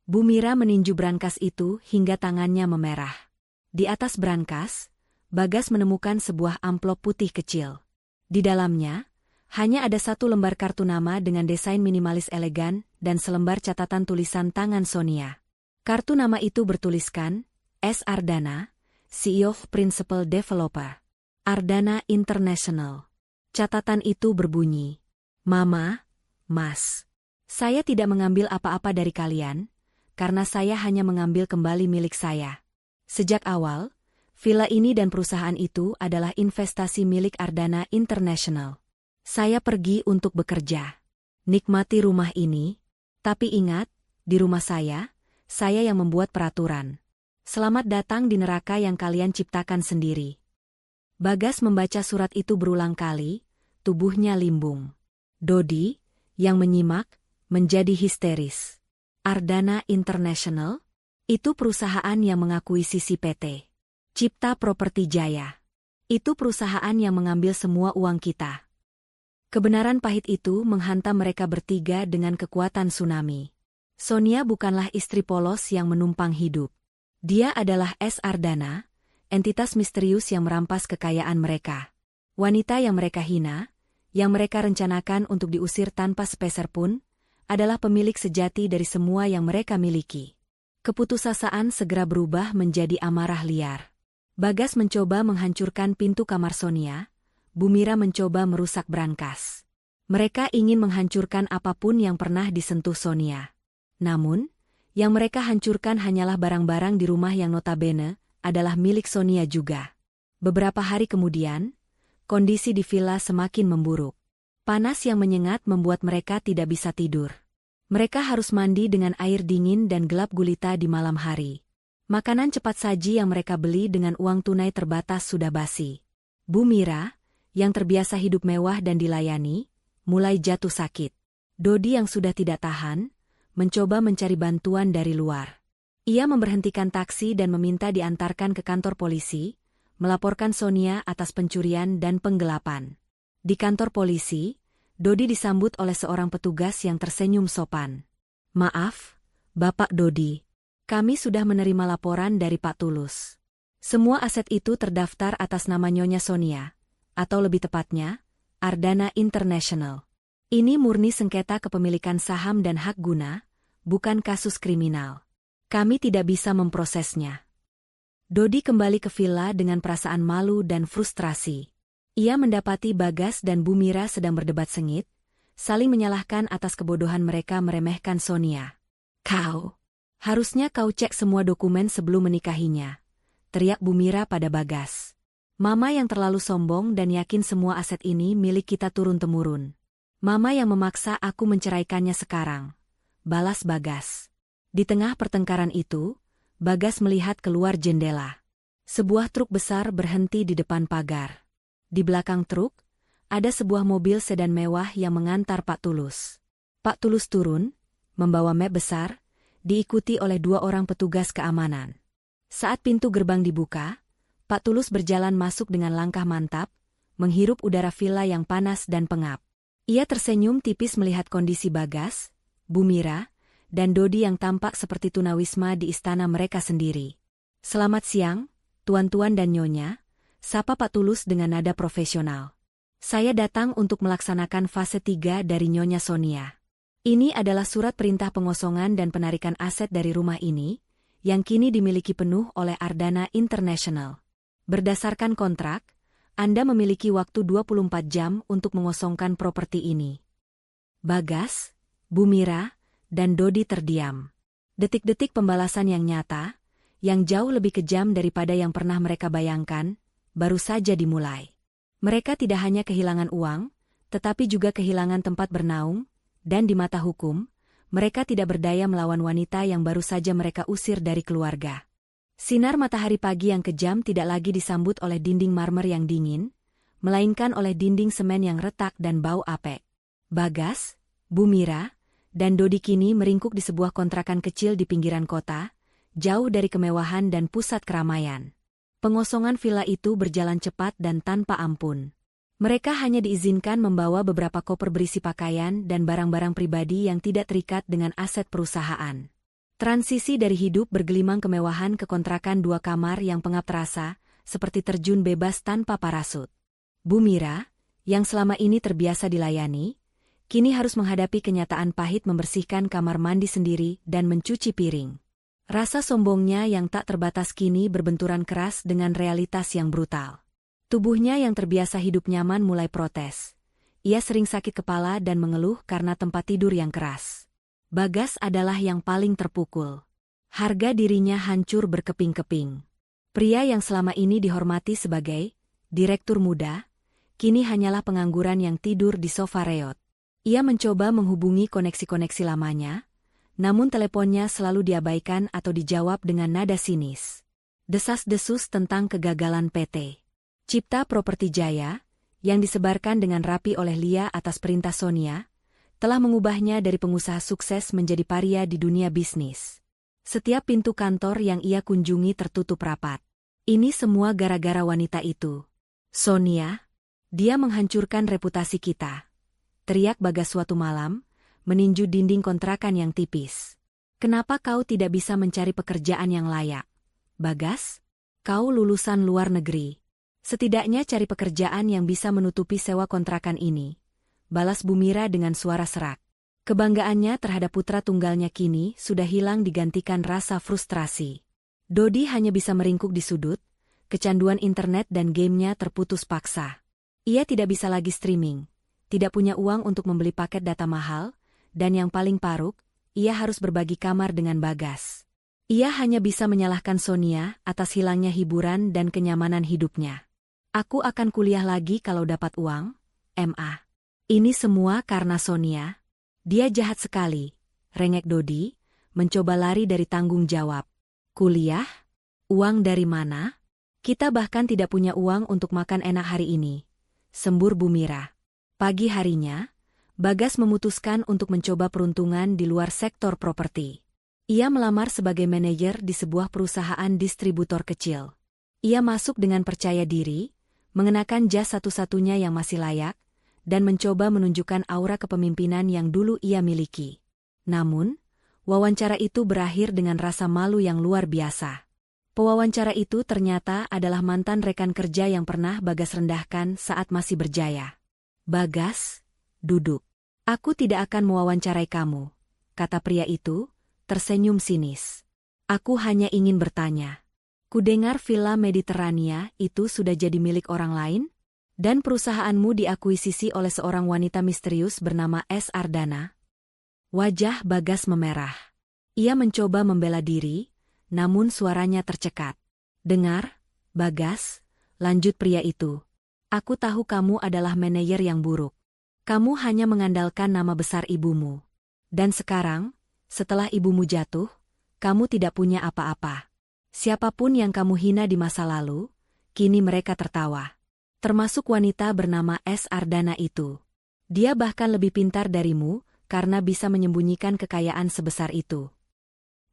Bu Mira meninju brankas itu hingga tangannya memerah. Di atas brankas, Bagas menemukan sebuah amplop putih kecil. Di dalamnya, hanya ada satu lembar kartu nama dengan desain minimalis elegan dan selembar catatan tulisan tangan Sonia. Kartu nama itu bertuliskan, S. Ardana, CEO Principal Developer. Ardana International. Catatan itu berbunyi, Mama, Mas, saya tidak mengambil apa-apa dari kalian, karena saya hanya mengambil kembali milik saya. Sejak awal, villa ini dan perusahaan itu adalah investasi milik Ardana International. Saya pergi untuk bekerja. Nikmati rumah ini, tapi ingat, Di rumah saya yang membuat peraturan. Selamat datang di neraka yang kalian ciptakan sendiri. Bagas membaca surat itu berulang kali, tubuhnya limbung. Dodi, yang menyimak, menjadi histeris. Ardana International? Itu perusahaan yang mengakuisisi PT Cipta Properti Jaya. Itu perusahaan yang mengambil semua uang kita. Kebenaran pahit itu menghantam mereka bertiga dengan kekuatan tsunami. Sonia bukanlah istri polos yang menumpang hidup. Dia adalah S. Ardana, entitas misterius yang merampas kekayaan mereka. Wanita yang mereka hina, yang mereka rencanakan untuk diusir tanpa sepeser pun, adalah pemilik sejati dari semua yang mereka miliki. Keputusasaan segera berubah menjadi amarah liar. Bagas mencoba menghancurkan pintu kamar Sonia, Bu Mira mencoba merusak brankas. Mereka ingin menghancurkan apapun yang pernah disentuh Sonia. Namun, yang mereka hancurkan hanyalah barang-barang di rumah yang notabene adalah milik Sonia juga. Beberapa hari kemudian, kondisi di villa semakin memburuk. Panas yang menyengat membuat mereka tidak bisa tidur. Mereka harus mandi dengan air dingin dan gelap gulita di malam hari. Makanan cepat saji yang mereka beli dengan uang tunai terbatas sudah basi. Bu Mira, yang terbiasa hidup mewah dan dilayani, mulai jatuh sakit. Dodi yang sudah tidak tahan, mencoba mencari bantuan dari luar. Ia memberhentikan taksi dan meminta diantarkan ke kantor polisi, melaporkan Sonia atas pencurian dan penggelapan. Di kantor polisi, Dodi disambut oleh seorang petugas yang tersenyum sopan. "Maaf, Bapak Dodi. Kami sudah menerima laporan dari Pak Tulus. Semua aset itu terdaftar atas nama Nyonya Sonia, atau lebih tepatnya, Ardana International. Ini murni sengketa kepemilikan saham dan hak guna, bukan kasus kriminal. Kami tidak bisa memprosesnya." Dodi kembali ke villa dengan perasaan malu dan frustrasi. Ia mendapati Bagas dan Bu Mira sedang berdebat sengit, saling menyalahkan atas kebodohan mereka meremehkan Sonia. Harusnya kau cek semua dokumen sebelum menikahinya," teriak Bu Mira pada Bagas. "Mama yang terlalu sombong dan yakin semua aset ini milik kita turun-temurun. Mama yang memaksa aku menceraikannya sekarang," balas Bagas. Di tengah pertengkaran itu, Bagas melihat keluar jendela. Sebuah truk besar berhenti di depan pagar. Di belakang truk, ada sebuah mobil sedan mewah yang mengantar Pak Tulus. Pak Tulus turun, membawa map besar, diikuti oleh 2 orang petugas keamanan. Saat pintu gerbang dibuka, Pak Tulus berjalan masuk dengan langkah mantap, menghirup udara villa yang panas dan pengap. Ia tersenyum tipis melihat kondisi Bagas, Bu Mira, dan Dodi yang tampak seperti tunawisma di istana mereka sendiri. "Selamat siang, tuan-tuan dan nyonya," sapa Pak Tulus dengan nada profesional. "Saya datang untuk melaksanakan fase 3 dari Nyonya Sonia. Ini adalah surat perintah pengosongan dan penarikan aset dari rumah ini, yang kini dimiliki penuh oleh Ardana International. Berdasarkan kontrak, Anda memiliki waktu 24 jam untuk mengosongkan properti ini." Bagas, Bu Mira, dan Dodi terdiam. Detik-detik pembalasan yang nyata, yang jauh lebih kejam daripada yang pernah mereka bayangkan, baru saja dimulai. Mereka tidak hanya kehilangan uang, tetapi juga kehilangan tempat bernaung, dan di mata hukum, mereka tidak berdaya melawan wanita yang baru saja mereka usir dari keluarga. Sinar matahari pagi yang kejam tidak lagi disambut oleh dinding marmer yang dingin, melainkan oleh dinding semen yang retak dan bau apek. Bagas, Bu Mira, dan Dodi kini meringkuk di sebuah kontrakan kecil di pinggiran kota, jauh dari kemewahan dan pusat keramaian. Pengosongan villa itu berjalan cepat dan tanpa ampun. Mereka hanya diizinkan membawa beberapa koper berisi pakaian dan barang-barang pribadi yang tidak terikat dengan aset perusahaan. Transisi dari hidup bergelimang kemewahan ke kontrakan 2 kamar yang pengap terasa, seperti terjun bebas tanpa parasut. Bu Mira, yang selama ini terbiasa dilayani, kini harus menghadapi kenyataan pahit membersihkan kamar mandi sendiri dan mencuci piring. Rasa sombongnya yang tak terbatas kini berbenturan keras dengan realitas yang brutal. Tubuhnya yang terbiasa hidup nyaman mulai protes. Ia sering sakit kepala dan mengeluh karena tempat tidur yang keras. Bagas adalah yang paling terpukul. Harga dirinya hancur berkeping-keping. Pria yang selama ini dihormati sebagai direktur muda, kini hanyalah pengangguran yang tidur di sofa reot. Ia mencoba menghubungi koneksi-koneksi lamanya, namun teleponnya selalu diabaikan atau dijawab dengan nada sinis. Desas-desus tentang kegagalan PT Cipta Properti Jaya, yang disebarkan dengan rapi oleh Lia atas perintah Sonia, telah mengubahnya dari pengusaha sukses menjadi paria di dunia bisnis. Setiap pintu kantor yang ia kunjungi tertutup rapat. Ini semua gara-gara wanita itu. Sonia, dia menghancurkan reputasi kita. Teriak Bagas suatu malam, meninju dinding kontrakan yang tipis. Kenapa kau tidak bisa mencari pekerjaan yang layak? Bagas, kau lulusan luar negeri. Setidaknya cari pekerjaan yang bisa menutupi sewa kontrakan ini. Balas Bumira dengan suara serak. Kebanggaannya terhadap putra tunggalnya kini sudah hilang digantikan rasa frustrasi. Dodi hanya bisa meringkuk di sudut, kecanduan internet dan gamenya terputus paksa. Ia tidak bisa lagi streaming, tidak punya uang untuk membeli paket data mahal, dan yang paling paruk, ia harus berbagi kamar dengan Bagas. Ia hanya bisa menyalahkan Sonia atas hilangnya hiburan dan kenyamanan hidupnya. Aku akan kuliah lagi kalau dapat uang, Ma. Ini semua karena Sonia. Dia jahat sekali, rengek Dodi, mencoba lari dari tanggung jawab. Kuliah? Uang dari mana? Kita bahkan tidak punya uang untuk makan enak hari ini, sembur Bumira. Pagi harinya, Bagas memutuskan untuk mencoba peruntungan di luar sektor properti. Ia melamar sebagai manajer di sebuah perusahaan distributor kecil. Ia masuk dengan percaya diri, mengenakan jas satu-satunya yang masih layak, dan mencoba menunjukkan aura kepemimpinan yang dulu ia miliki. Namun, wawancara itu berakhir dengan rasa malu yang luar biasa. Pewawancara itu ternyata adalah mantan rekan kerja yang pernah Bagas rendahkan saat masih berjaya. Bagas, duduk. Aku tidak akan mewawancarai kamu, kata pria itu, tersenyum sinis. Aku hanya ingin bertanya. Kudengar Villa Mediterania itu sudah jadi milik orang lain? Dan perusahaanmu diakuisisi oleh seorang wanita misterius bernama S. Ardana? Wajah Bagas memerah. Ia mencoba membela diri, namun suaranya tercekat. Dengar, Bagas, lanjut pria itu. Aku tahu kamu adalah manajer yang buruk. Kamu hanya mengandalkan nama besar ibumu. Dan sekarang, setelah ibumu jatuh, kamu tidak punya apa-apa. Siapapun yang kamu hina di masa lalu, kini mereka tertawa. Termasuk wanita bernama S. Ardana itu. Dia bahkan lebih pintar darimu, karena bisa menyembunyikan kekayaan sebesar itu.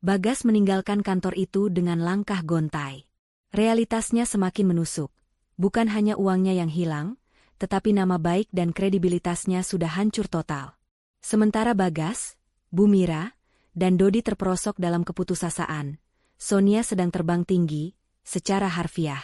Bagas meninggalkan kantor itu dengan langkah gontai. Realitasnya semakin menusuk. Bukan hanya uangnya yang hilang, tetapi nama baik dan kredibilitasnya sudah hancur total. Sementara Bagas, Bumira, dan Dodi terperosok dalam keputusasaan, Sonia sedang terbang tinggi, secara harfiah.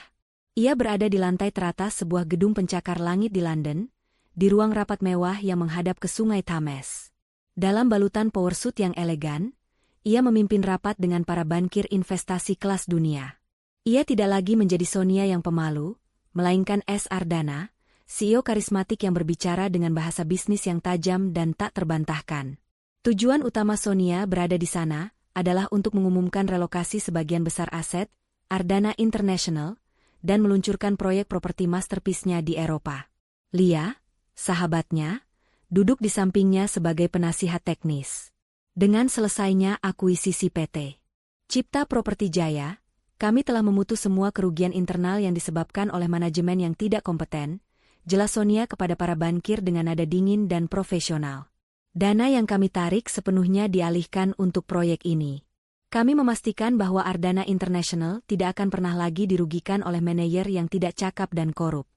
Ia berada di lantai teratas sebuah gedung pencakar langit di London, di ruang rapat mewah yang menghadap ke Sungai Thames. Dalam balutan powersuit yang elegan, ia memimpin rapat dengan para bankir investasi kelas dunia. Ia tidak lagi menjadi Sonia yang pemalu, melainkan S. Ardana, CEO karismatik yang berbicara dengan bahasa bisnis yang tajam dan tak terbantahkan. Tujuan utama Sonia berada di sana adalah untuk mengumumkan relokasi sebagian besar aset Ardana International dan meluncurkan proyek properti masterpiece-nya di Eropa. Lia, sahabatnya, duduk di sampingnya sebagai penasihat teknis. Dengan selesainya akuisisi PT Cipta Properti Jaya, kami telah memutus semua kerugian internal yang disebabkan oleh manajemen yang tidak kompeten, jelas Sonia kepada para bankir dengan nada dingin dan profesional. Dana yang kami tarik sepenuhnya dialihkan untuk proyek ini. Kami memastikan bahwa Ardana International tidak akan pernah lagi dirugikan oleh manajer yang tidak cakap dan korup.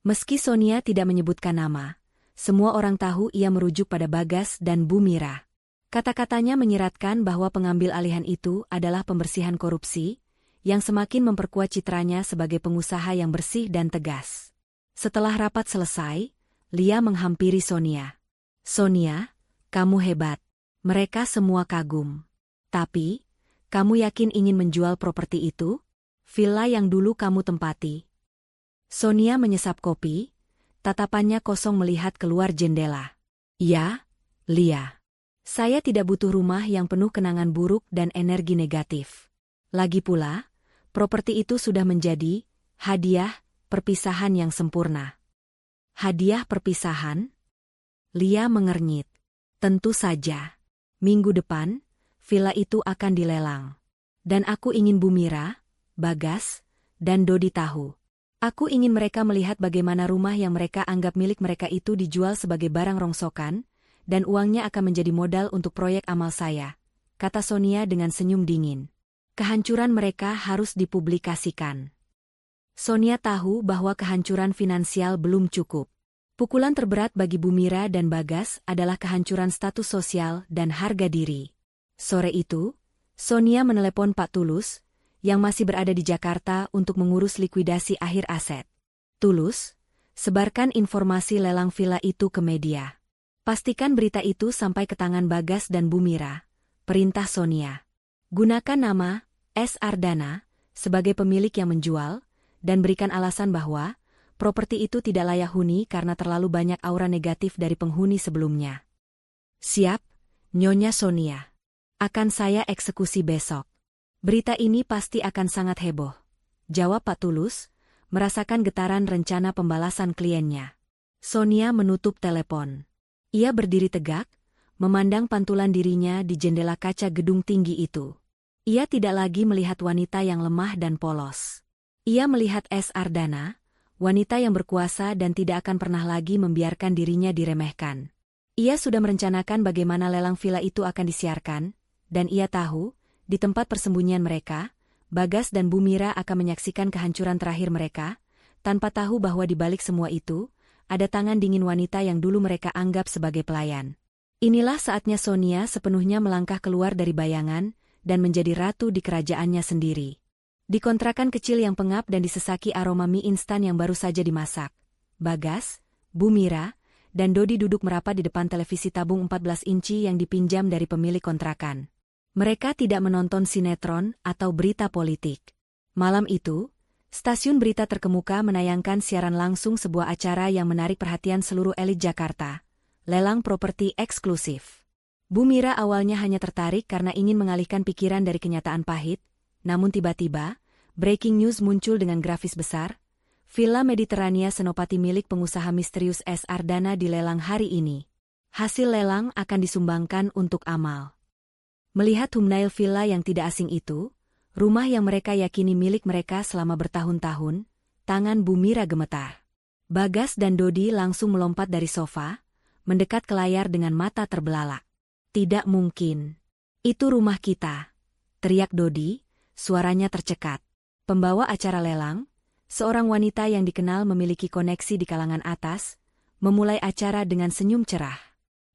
Meski Sonia tidak menyebutkan nama, semua orang tahu ia merujuk pada Bagas dan Bumira. Kata-katanya menyiratkan bahwa pengambil alihan itu adalah pembersihan korupsi, yang semakin memperkuat citranya sebagai pengusaha yang bersih dan tegas. Setelah rapat selesai, Lia menghampiri Sonia. Sonia, kamu hebat. Mereka semua kagum. Tapi, kamu yakin ingin menjual properti itu? Villa yang dulu kamu tempati. Sonia menyesap kopi, tatapannya kosong melihat keluar jendela. Ya, Lia. Saya tidak butuh rumah yang penuh kenangan buruk dan energi negatif. Lagi pula, properti itu sudah menjadi hadiah perpisahan yang sempurna. Hadiah perpisahan? Lia mengernyit. Tentu saja. Minggu depan, villa itu akan dilelang. Dan aku ingin Bu Mira, Bagas, dan Dodi tahu. Aku ingin mereka melihat bagaimana rumah yang mereka anggap milik mereka itu dijual sebagai barang rongsokan, dan uangnya akan menjadi modal untuk proyek amal saya, kata Sonia dengan senyum dingin. Kehancuran mereka harus dipublikasikan. Sonia tahu bahwa kehancuran finansial belum cukup. Pukulan terberat bagi Bu Mira dan Bagas adalah kehancuran status sosial dan harga diri. Sore itu, Sonia menelepon Pak Tulus, yang masih berada di Jakarta untuk mengurus likuidasi akhir aset. Tulus, sebarkan informasi lelang villa itu ke media. Pastikan berita itu sampai ke tangan Bagas dan Bu Mira, perintah Sonia. Gunakan nama S. Ardana sebagai pemilik yang menjual, dan berikan alasan bahwa properti itu tidak layak huni karena terlalu banyak aura negatif dari penghuni sebelumnya. Siap, Nyonya Sonia. Akan saya eksekusi besok. Berita ini pasti akan sangat heboh, jawab Pak Tulus, merasakan getaran rencana pembalasan kliennya. Sonia menutup telepon. Ia berdiri tegak, memandang pantulan dirinya di jendela kaca gedung tinggi itu. Ia tidak lagi melihat wanita yang lemah dan polos. Ia melihat S. Ardana, wanita yang berkuasa dan tidak akan pernah lagi membiarkan dirinya diremehkan. Ia sudah merencanakan bagaimana lelang villa itu akan disiarkan, dan ia tahu, di tempat persembunyian mereka, Bagas dan Bu Mira akan menyaksikan kehancuran terakhir mereka, tanpa tahu bahwa di balik semua itu, ada tangan dingin wanita yang dulu mereka anggap sebagai pelayan. Inilah saatnya Sonia sepenuhnya melangkah keluar dari bayangan, dan menjadi ratu di kerajaannya sendiri. Di kontrakan kecil yang pengap dan disesaki aroma mie instan yang baru saja dimasak, Bagas, Bu Mira, dan Dodi duduk merapat di depan televisi tabung 14 inci yang dipinjam dari pemilik kontrakan. Mereka tidak menonton sinetron atau berita politik. Malam itu, stasiun berita terkemuka menayangkan siaran langsung sebuah acara yang menarik perhatian seluruh elit Jakarta, lelang properti eksklusif. Bu Mira awalnya hanya tertarik karena ingin mengalihkan pikiran dari kenyataan pahit, namun tiba-tiba, breaking news muncul dengan grafis besar. Villa Mediterania Senopati milik pengusaha misterius S. Ardana dilelang hari ini. Hasil lelang akan disumbangkan untuk amal. Melihat thumbnail villa yang tidak asing itu, rumah yang mereka yakini milik mereka selama bertahun-tahun, tangan Bu Mira gemetar. Bagas dan Dodi langsung melompat dari sofa, mendekat ke layar dengan mata terbelalak. Tidak mungkin. Itu rumah kita, teriak Dodi. Suaranya tercekat. Pembawa acara lelang, seorang wanita yang dikenal memiliki koneksi di kalangan atas, memulai acara dengan senyum cerah.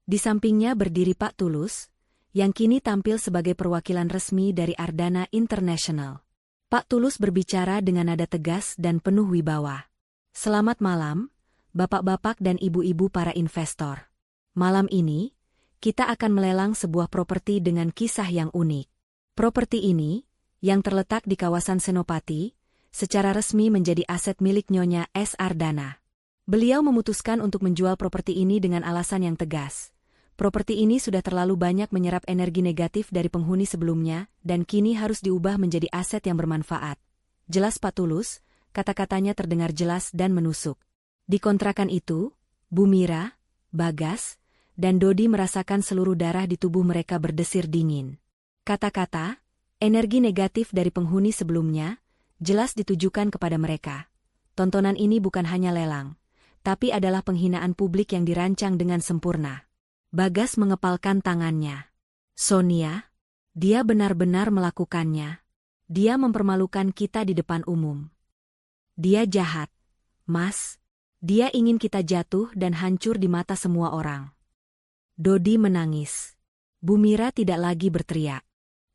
Di sampingnya berdiri Pak Tulus, yang kini tampil sebagai perwakilan resmi dari Ardana International. Pak Tulus berbicara dengan nada tegas dan penuh wibawa. Selamat malam, bapak-bapak dan ibu-ibu para investor. Malam ini, kita akan melelang sebuah properti dengan kisah yang unik. Properti ini, yang terletak di kawasan Senopati, secara resmi menjadi aset milik Nyonya S. Ardana. Beliau memutuskan untuk menjual properti ini dengan alasan yang tegas. Properti ini sudah terlalu banyak menyerap energi negatif dari penghuni sebelumnya, dan kini harus diubah menjadi aset yang bermanfaat. Jelas Pak Tulus, kata-katanya terdengar jelas dan menusuk. Di kontrakan itu, Bu Mira, Bagas, dan Dodi merasakan seluruh darah di tubuh mereka berdesir dingin. Kata-kata, energi negatif dari penghuni sebelumnya, jelas ditujukan kepada mereka. Tontonan ini bukan hanya lelang, tapi adalah penghinaan publik yang dirancang dengan sempurna. Bagas mengepalkan tangannya. Sonia, dia benar-benar melakukannya. Dia mempermalukan kita di depan umum. Dia jahat, Mas. Dia ingin kita jatuh dan hancur di mata semua orang. Dodi menangis. Bu Mira tidak lagi berteriak.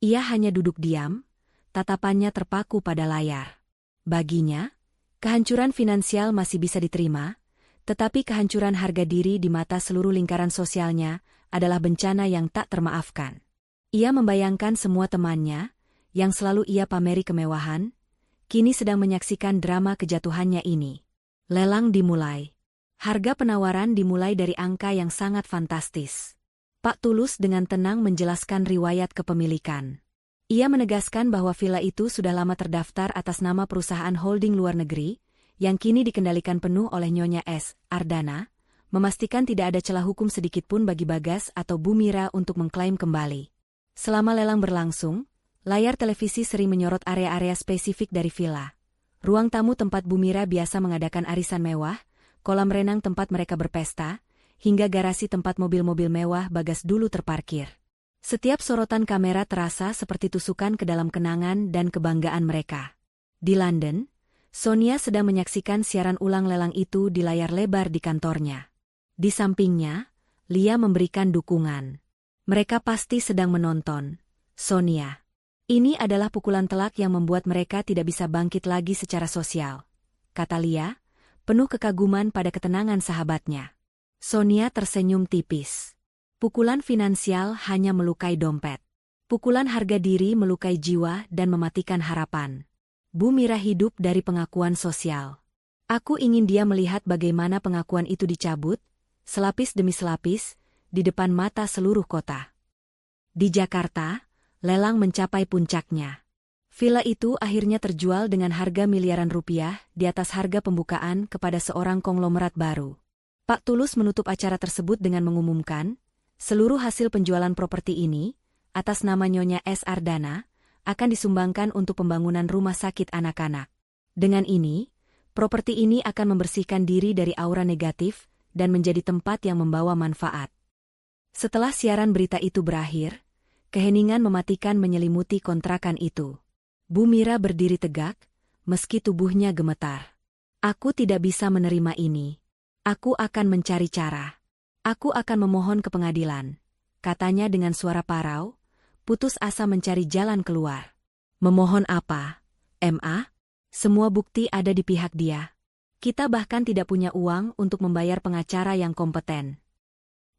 Ia hanya duduk diam, tatapannya terpaku pada layar. Baginya, kehancuran finansial masih bisa diterima, tetapi kehancuran harga diri di mata seluruh lingkaran sosialnya adalah bencana yang tak termaafkan. Ia membayangkan semua temannya, yang selalu ia pameri kemewahan, kini sedang menyaksikan drama kejatuhannya ini. Lelang dimulai. Harga penawaran dimulai dari angka yang sangat fantastis. Pak Tulus dengan tenang menjelaskan riwayat kepemilikan. Ia menegaskan bahwa villa itu sudah lama terdaftar atas nama perusahaan holding luar negeri, yang kini dikendalikan penuh oleh Nyonya S. Ardana, memastikan tidak ada celah hukum sedikitpun bagi Bagas atau Bu Mira untuk mengklaim kembali. Selama lelang berlangsung, layar televisi sering menyorot area-area spesifik dari villa. Ruang tamu tempat Bu Mira biasa mengadakan arisan mewah, kolam renang tempat mereka berpesta, hingga garasi tempat mobil-mobil mewah Bagas dulu terparkir. Setiap sorotan kamera terasa seperti tusukan ke dalam kenangan dan kebanggaan mereka. Di London, Sonia sedang menyaksikan siaran ulang lelang itu di layar lebar di kantornya. Di sampingnya, Lia memberikan dukungan. Mereka pasti sedang menonton. Sonia. Ini adalah pukulan telak yang membuat mereka tidak bisa bangkit lagi secara sosial, kata Lia, penuh kekaguman pada ketenangan sahabatnya. Sonia tersenyum tipis. Pukulan finansial hanya melukai dompet. Pukulan harga diri melukai jiwa dan mematikan harapan. Bu Mira hidup dari pengakuan sosial. Aku ingin dia melihat bagaimana pengakuan itu dicabut, selapis demi selapis, di depan mata seluruh kota. Di Jakarta, lelang mencapai puncaknya. Villa itu akhirnya terjual dengan harga miliaran rupiah di atas harga pembukaan kepada seorang konglomerat baru. Pak Tulus menutup acara tersebut dengan mengumumkan, seluruh hasil penjualan properti ini, atas nama Nyonya S. Ardana, akan disumbangkan untuk pembangunan rumah sakit anak-anak. Dengan ini, properti ini akan membersihkan diri dari aura negatif dan menjadi tempat yang membawa manfaat. Setelah siaran berita itu berakhir, keheningan mematikan menyelimuti kontrakan itu. Bu Mira berdiri tegak, meski tubuhnya gemetar. Aku tidak bisa menerima ini. Aku akan mencari cara. Aku akan memohon ke pengadilan, katanya dengan suara parau, putus asa mencari jalan keluar. Memohon apa, Ma? Semua bukti ada di pihak dia. Kita bahkan tidak punya uang untuk membayar pengacara yang kompeten.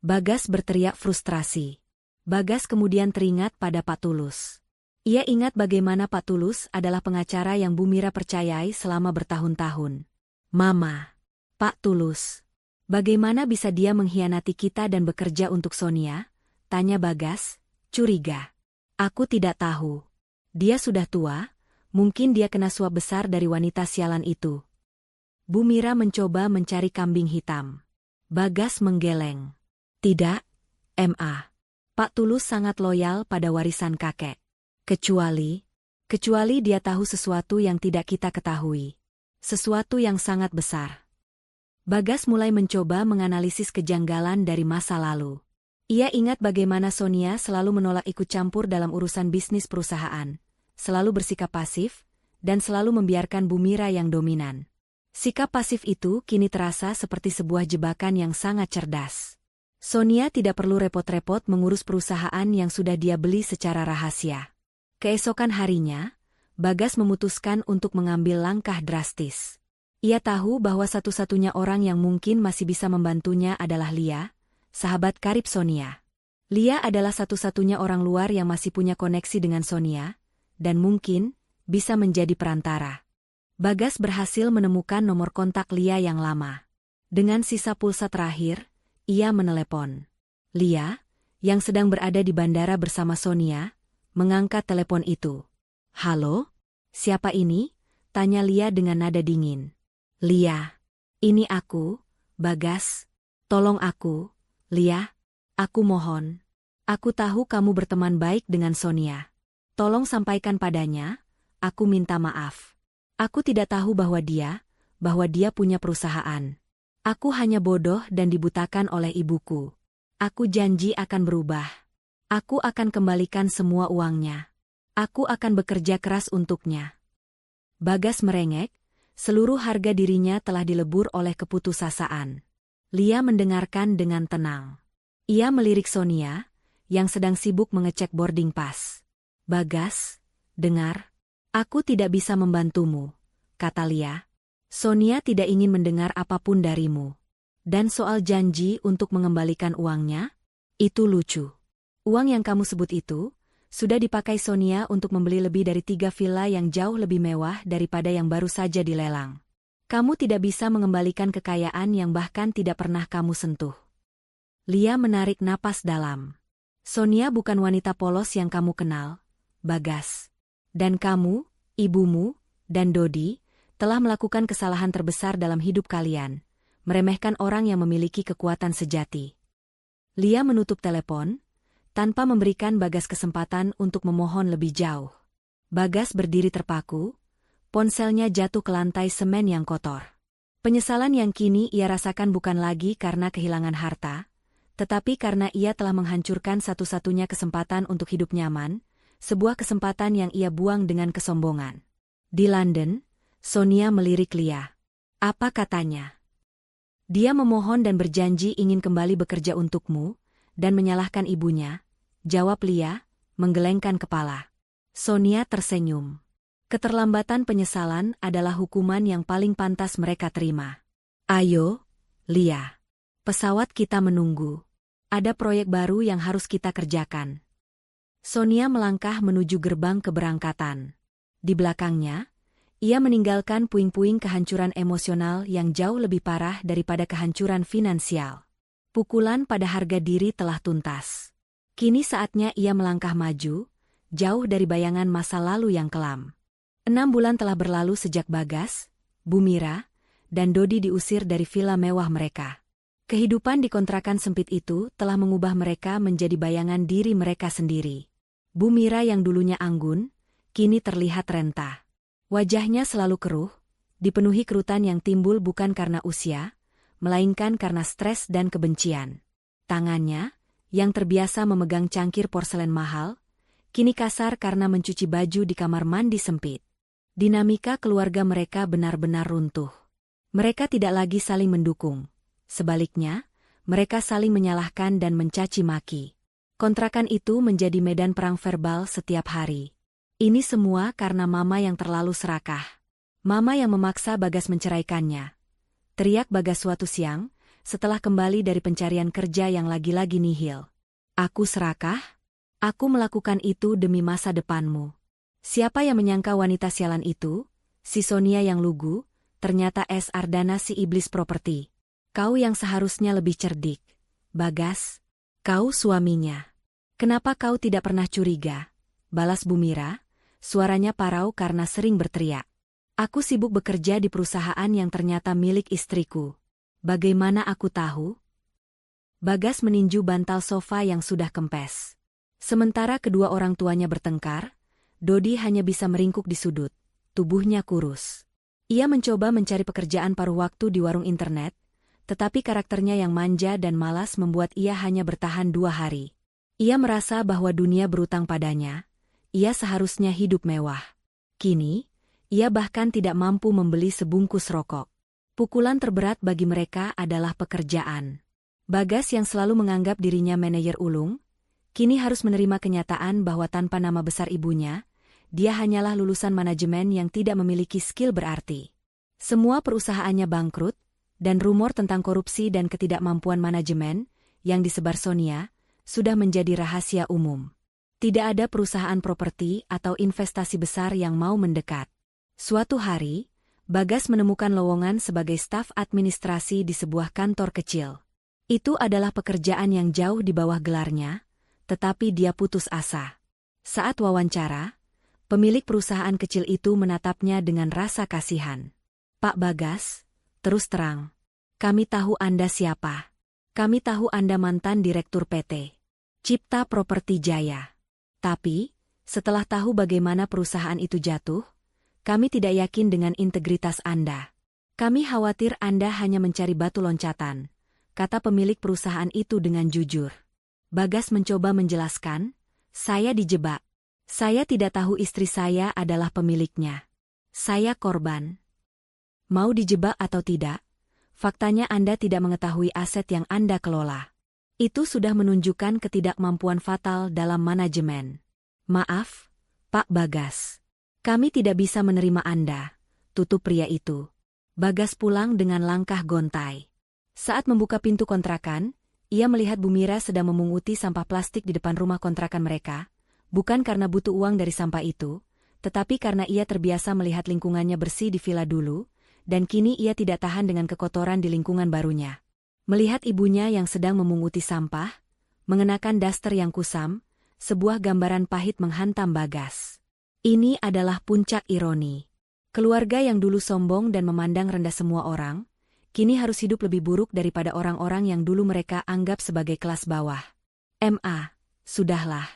Bagas berteriak frustrasi. Bagas kemudian teringat pada Pak Tulus. Ia ingat bagaimana Pak Tulus adalah pengacara yang Bu Mira percayai selama bertahun-tahun. Mama, Pak Tulus, bagaimana bisa dia mengkhianati kita dan bekerja untuk Sonia? Tanya Bagas, curiga. Aku tidak tahu. Dia sudah tua, mungkin dia kena suap besar dari wanita sialan itu. Bu Mira mencoba mencari kambing hitam. Bagas menggeleng. Tidak, Ma. Pak Tulus sangat loyal pada warisan kakek. Kecuali dia tahu sesuatu yang tidak kita ketahui. Sesuatu yang sangat besar. Bagas mulai mencoba menganalisis kejanggalan dari masa lalu. Ia ingat bagaimana Sonia selalu menolak ikut campur dalam urusan bisnis perusahaan, selalu bersikap pasif, dan selalu membiarkan Bu Mira yang dominan. Sikap pasif itu kini terasa seperti sebuah jebakan yang sangat cerdas. Sonia tidak perlu repot-repot mengurus perusahaan yang sudah dia beli secara rahasia. Keesokan harinya, Bagas memutuskan untuk mengambil langkah drastis. Ia tahu bahwa satu-satunya orang yang mungkin masih bisa membantunya adalah Lia, sahabat karib Sonia. Lia adalah satu-satunya orang luar yang masih punya koneksi dengan Sonia, dan mungkin bisa menjadi perantara. Bagas berhasil menemukan nomor kontak Lia yang lama. Dengan sisa pulsa terakhir, ia menelepon. Lia, yang sedang berada di bandara bersama Sonia, mengangkat telepon itu. Halo? Siapa ini? Tanya Lia dengan nada dingin. Lia, ini aku, Bagas. Tolong aku, Lia. Aku mohon. Aku tahu kamu berteman baik dengan Sonia. Tolong sampaikan padanya, aku minta maaf. Aku tidak tahu bahwa dia punya perusahaan. Aku hanya bodoh dan dibutakan oleh ibuku. Aku janji akan berubah. Aku akan kembalikan semua uangnya. Aku akan bekerja keras untuknya. Bagas merengek, seluruh harga dirinya telah dilebur oleh keputusasaan. Lia mendengarkan dengan tenang. Ia melirik Sonia, yang sedang sibuk mengecek boarding pass. Bagas, dengar, aku tidak bisa membantumu, kata Lia. Sonia tidak ingin mendengar apapun darimu. Dan soal janji untuk mengembalikan uangnya? Itu lucu. Uang yang kamu sebut itu, sudah dipakai Sonia untuk membeli lebih dari 3 villa yang jauh lebih mewah daripada yang baru saja dilelang. Kamu tidak bisa mengembalikan kekayaan yang bahkan tidak pernah kamu sentuh. Lia menarik napas dalam. Sonia bukan wanita polos yang kamu kenal, Bagas. Dan kamu, ibumu, dan Dodi, telah melakukan kesalahan terbesar dalam hidup kalian, meremehkan orang yang memiliki kekuatan sejati. Lia menutup telepon, tanpa memberikan Bagas kesempatan untuk memohon lebih jauh. Bagas berdiri terpaku, ponselnya jatuh ke lantai semen yang kotor. Penyesalan yang kini ia rasakan bukan lagi karena kehilangan harta, tetapi karena ia telah menghancurkan satu-satunya kesempatan untuk hidup nyaman, sebuah kesempatan yang ia buang dengan kesombongan. Di London, Sonia melirik Lia. Apa katanya? Dia memohon dan berjanji ingin kembali bekerja untukmu, dan menyalahkan ibunya, jawab Lia, menggelengkan kepala. Sonia tersenyum. Keterlambatan penyesalan adalah hukuman yang paling pantas mereka terima. Ayo, Lia. Pesawat kita menunggu. Ada proyek baru yang harus kita kerjakan. Sonia melangkah menuju gerbang keberangkatan. Di belakangnya, ia meninggalkan puing-puing kehancuran emosional yang jauh lebih parah daripada kehancuran finansial. Pukulan pada harga diri telah tuntas. Kini saatnya ia melangkah maju, jauh dari bayangan masa lalu yang kelam. 6 bulan telah berlalu sejak Bagas, Bu Mira, dan Dodi diusir dari villa mewah mereka. Kehidupan di kontrakan sempit itu telah mengubah mereka menjadi bayangan diri mereka sendiri. Bu Mira yang dulunya anggun, kini terlihat renta. Wajahnya selalu keruh, dipenuhi kerutan yang timbul bukan karena usia, melainkan karena stres dan kebencian. Tangannya, yang terbiasa memegang cangkir porselen mahal, kini kasar karena mencuci baju di kamar mandi sempit. Dinamika keluarga mereka benar-benar runtuh. Mereka tidak lagi saling mendukung. Sebaliknya, mereka saling menyalahkan dan mencaci maki. Kontrakan itu menjadi medan perang verbal setiap hari. Ini semua karena Mama yang terlalu serakah. Mama yang memaksa Bagas menceraikannya. Teriak Bagas suatu siang, setelah kembali dari pencarian kerja yang lagi-lagi nihil. Aku serakah? Aku melakukan itu demi masa depanmu. Siapa yang menyangka wanita sialan itu, si Sonia yang lugu, ternyata S. Ardana si iblis properti. Kau yang seharusnya lebih cerdik. Bagas, kau suaminya. Kenapa kau tidak pernah curiga? Balas Bu Mira, suaranya parau karena sering berteriak. Aku sibuk bekerja di perusahaan yang ternyata milik istriku. Bagaimana aku tahu? Bagas meninju bantal sofa yang sudah kempes. Sementara kedua orang tuanya bertengkar, Dodi hanya bisa meringkuk di sudut, tubuhnya kurus. Ia mencoba mencari pekerjaan paruh waktu di warung internet, tetapi karakternya yang manja dan malas membuat ia hanya bertahan 2 hari. Ia merasa bahwa dunia berutang padanya, ia seharusnya hidup mewah. Kini, ia bahkan tidak mampu membeli sebungkus rokok. Pukulan terberat bagi mereka adalah pekerjaan. Bagas yang selalu menganggap dirinya manajer ulung, kini harus menerima kenyataan bahwa tanpa nama besar ibunya, dia hanyalah lulusan manajemen yang tidak memiliki skill berarti. Semua perusahaannya bangkrut, dan rumor tentang korupsi dan ketidakmampuan manajemen, yang disebar Sonia, sudah menjadi rahasia umum. Tidak ada perusahaan properti atau investasi besar yang mau mendekat. Suatu hari, Bagas menemukan lowongan sebagai staf administrasi di sebuah kantor kecil. Itu adalah pekerjaan yang jauh di bawah gelarnya, tetapi dia putus asa. Saat wawancara, pemilik perusahaan kecil itu menatapnya dengan rasa kasihan. Pak Bagas, terus terang. Kami tahu Anda siapa. Kami tahu Anda mantan direktur PT Cipta Properti Jaya. Tapi, setelah tahu bagaimana perusahaan itu jatuh, kami tidak yakin dengan integritas Anda. Kami khawatir Anda hanya mencari batu loncatan, kata pemilik perusahaan itu dengan jujur. Bagas mencoba menjelaskan, saya dijebak. Saya tidak tahu istri saya adalah pemiliknya. Saya korban. Mau dijebak atau tidak, faktanya Anda tidak mengetahui aset yang Anda kelola. Itu sudah menunjukkan ketidakmampuan fatal dalam manajemen. Maaf, Pak Bagas. Kami tidak bisa menerima Anda, tutup pria itu. Bagas pulang dengan langkah gontai. Saat membuka pintu kontrakan, ia melihat Bu Mira sedang memunguti sampah plastik di depan rumah kontrakan mereka, bukan karena butuh uang dari sampah itu, tetapi karena ia terbiasa melihat lingkungannya bersih di villa dulu, dan kini ia tidak tahan dengan kekotoran di lingkungan barunya. Melihat ibunya yang sedang memunguti sampah, mengenakan daster yang kusam, sebuah gambaran pahit menghantam Bagas. Ini adalah puncak ironi. Keluarga yang dulu sombong dan memandang rendah semua orang, kini harus hidup lebih buruk daripada orang-orang yang dulu mereka anggap sebagai kelas bawah. Sudahlah,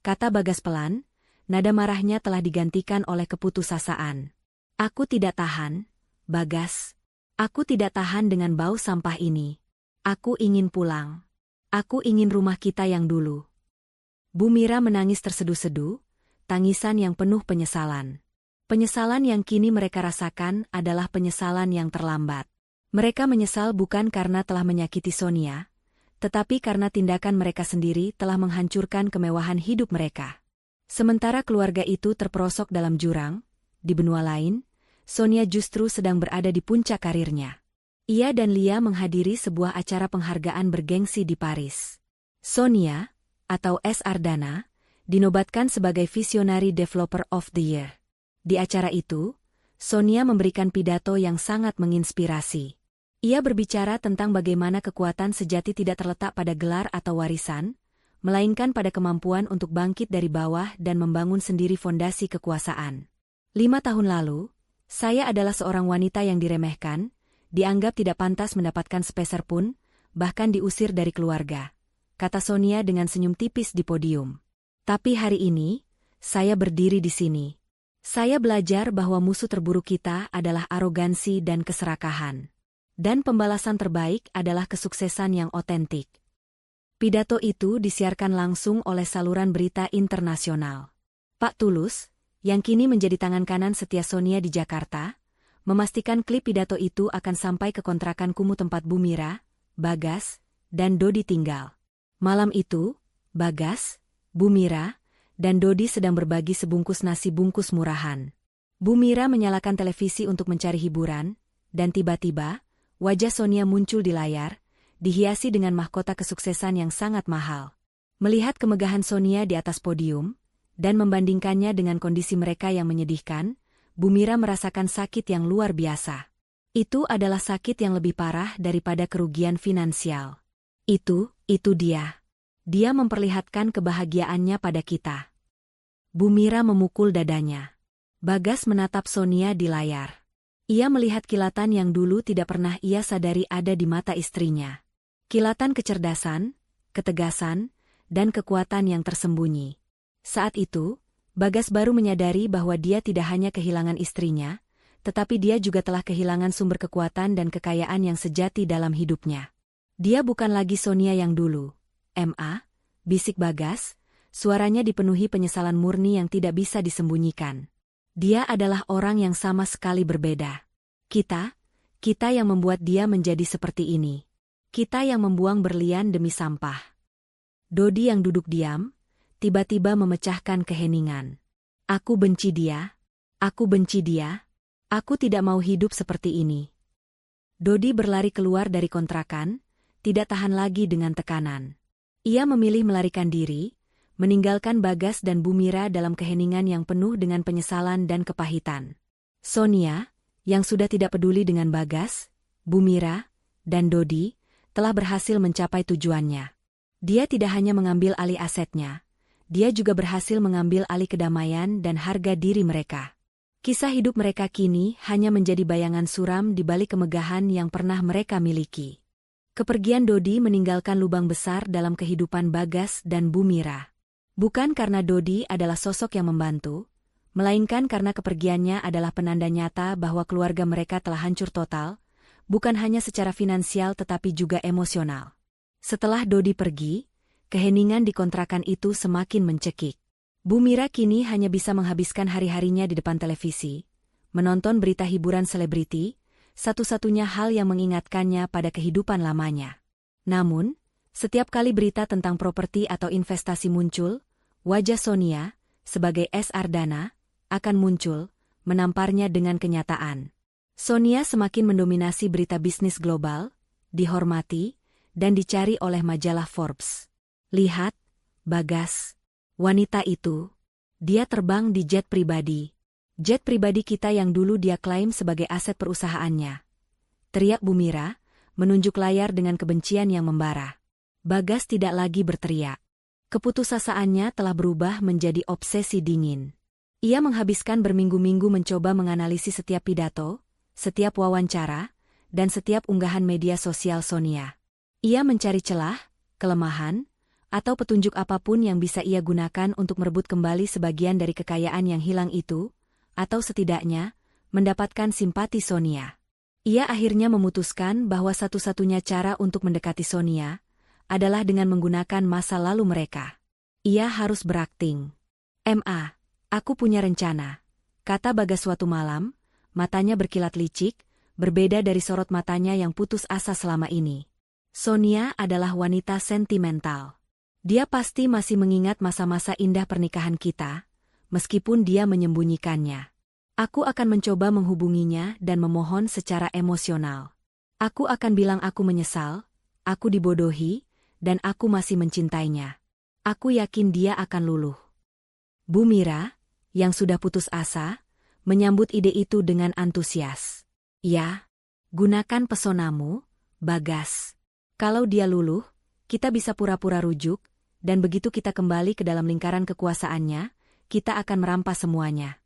kata Bagas pelan, nada marahnya telah digantikan oleh keputusasaan. Aku tidak tahan, Bagas. Aku tidak tahan dengan bau sampah ini. Aku ingin pulang. Aku ingin rumah kita yang dulu. Bu Mira menangis terseduh-seduh, tangisan yang penuh penyesalan. Penyesalan yang kini mereka rasakan adalah penyesalan yang terlambat. Mereka menyesal bukan karena telah menyakiti Sonia, tetapi karena tindakan mereka sendiri telah menghancurkan kemewahan hidup mereka. Sementara keluarga itu terperosok dalam jurang, di benua lain, Sonia justru sedang berada di puncak karirnya. Ia dan Lia menghadiri sebuah acara penghargaan bergengsi di Paris. Sonia, atau S. Ardana, dinobatkan sebagai Visionary Developer of the Year. Di acara itu, Sonia memberikan pidato yang sangat menginspirasi. Ia berbicara tentang bagaimana kekuatan sejati tidak terletak pada gelar atau warisan, melainkan pada kemampuan untuk bangkit dari bawah dan membangun sendiri fondasi kekuasaan. 5 tahun lalu, saya adalah seorang wanita yang diremehkan, dianggap tidak pantas mendapatkan sepeser pun, bahkan diusir dari keluarga, kata Sonia dengan senyum tipis di podium. Tapi hari ini, saya berdiri di sini. Saya belajar bahwa musuh terburuk kita adalah arogansi dan keserakahan. Dan pembalasan terbaik adalah kesuksesan yang otentik. Pidato itu disiarkan langsung oleh saluran berita internasional. Pak Tulus, yang kini menjadi tangan kanan setia Sonia di Jakarta, memastikan klip pidato itu akan sampai ke kontrakan kumuh tempat Bu Mira, Bagas, dan Dodi tinggal. Malam itu, Bagas, Bu Mira, dan Dodi sedang berbagi sebungkus nasi bungkus murahan. Bu Mira menyalakan televisi untuk mencari hiburan, dan tiba-tiba, wajah Sonia muncul di layar, dihiasi dengan mahkota kesuksesan yang sangat mahal. Melihat kemegahan Sonia di atas podium, dan membandingkannya dengan kondisi mereka yang menyedihkan, Bu Mira merasakan sakit yang luar biasa. Itu adalah sakit yang lebih parah daripada kerugian finansial. Itu dia. Dia memperlihatkan kebahagiaannya pada kita. Bu Mira memukul dadanya. Bagas menatap Sonia di layar. Ia melihat kilatan yang dulu tidak pernah ia sadari ada di mata istrinya. Kilatan kecerdasan, ketegasan, dan kekuatan yang tersembunyi. Saat itu, Bagas baru menyadari bahwa dia tidak hanya kehilangan istrinya, tetapi dia juga telah kehilangan sumber kekuatan dan kekayaan yang sejati dalam hidupnya. Dia bukan lagi Sonia yang dulu. Bisik Bagas, suaranya dipenuhi penyesalan murni yang tidak bisa disembunyikan. Dia adalah orang yang sama sekali berbeda. Kita yang membuat dia menjadi seperti ini. Kita yang membuang berlian demi sampah. Dodi yang duduk diam, tiba-tiba memecahkan keheningan. Aku benci dia. Aku benci dia. Aku tidak mau hidup seperti ini. Dodi berlari keluar dari kontrakan, tidak tahan lagi dengan tekanan. Ia memilih melarikan diri, meninggalkan Bagas dan Bu Mira dalam keheningan yang penuh dengan penyesalan dan kepahitan. Sonia, yang sudah tidak peduli dengan Bagas, Bu Mira, dan Dodi, telah berhasil mencapai tujuannya. Dia tidak hanya mengambil alih asetnya, dia juga berhasil mengambil alih kedamaian dan harga diri mereka. Kisah hidup mereka kini hanya menjadi bayangan suram di balik kemegahan yang pernah mereka miliki. Kepergian Dodi meninggalkan lubang besar dalam kehidupan Bagas dan Bu Mira. Bukan karena Dodi adalah sosok yang membantu, melainkan karena kepergiannya adalah penanda nyata bahwa keluarga mereka telah hancur total, bukan hanya secara finansial tetapi juga emosional. Setelah Dodi pergi, keheningan di kontrakan itu semakin mencekik. Bu Mira kini hanya bisa menghabiskan hari-harinya di depan televisi, menonton berita hiburan selebriti, satu-satunya hal yang mengingatkannya pada kehidupan lamanya. Namun, setiap kali berita tentang properti atau investasi muncul, wajah Sonia, sebagai S. Ardana, akan muncul, menamparnya dengan kenyataan. Sonia semakin mendominasi berita bisnis global, dihormati, dan dicari oleh majalah Forbes. Lihat, Bagas. Wanita itu. Dia terbang di jet pribadi. Jet pribadi kita yang dulu dia klaim sebagai aset perusahaannya. Teriak Bu Mira, menunjuk layar dengan kebencian yang membara. Bagas tidak lagi berteriak. Keputusasaannya telah berubah menjadi obsesi dingin. Ia menghabiskan berminggu-minggu mencoba menganalisis setiap pidato, setiap wawancara, dan setiap unggahan media sosial Sonia. Ia mencari celah, kelemahan, atau petunjuk apapun yang bisa ia gunakan untuk merebut kembali sebagian dari kekayaan yang hilang itu, atau setidaknya, mendapatkan simpati Sonia. Ia akhirnya memutuskan bahwa satu-satunya cara untuk mendekati Sonia adalah dengan menggunakan masa lalu mereka. Ia harus berakting. Aku punya rencana, kata Bagas suatu malam, matanya berkilat licik, berbeda dari sorot matanya yang putus asa selama ini. Sonia adalah wanita sentimental. Dia pasti masih mengingat masa-masa indah pernikahan kita, meskipun dia menyembunyikannya. Aku akan mencoba menghubunginya dan memohon secara emosional. Aku akan bilang aku menyesal, aku dibodohi, dan aku masih mencintainya. Aku yakin dia akan luluh. Bu Mira, yang sudah putus asa, menyambut ide itu dengan antusias. Ya, gunakan pesonamu, Bagas. Kalau dia luluh, kita bisa pura-pura rujuk, dan begitu kita kembali ke dalam lingkaran kekuasaannya, kita akan merampas semuanya.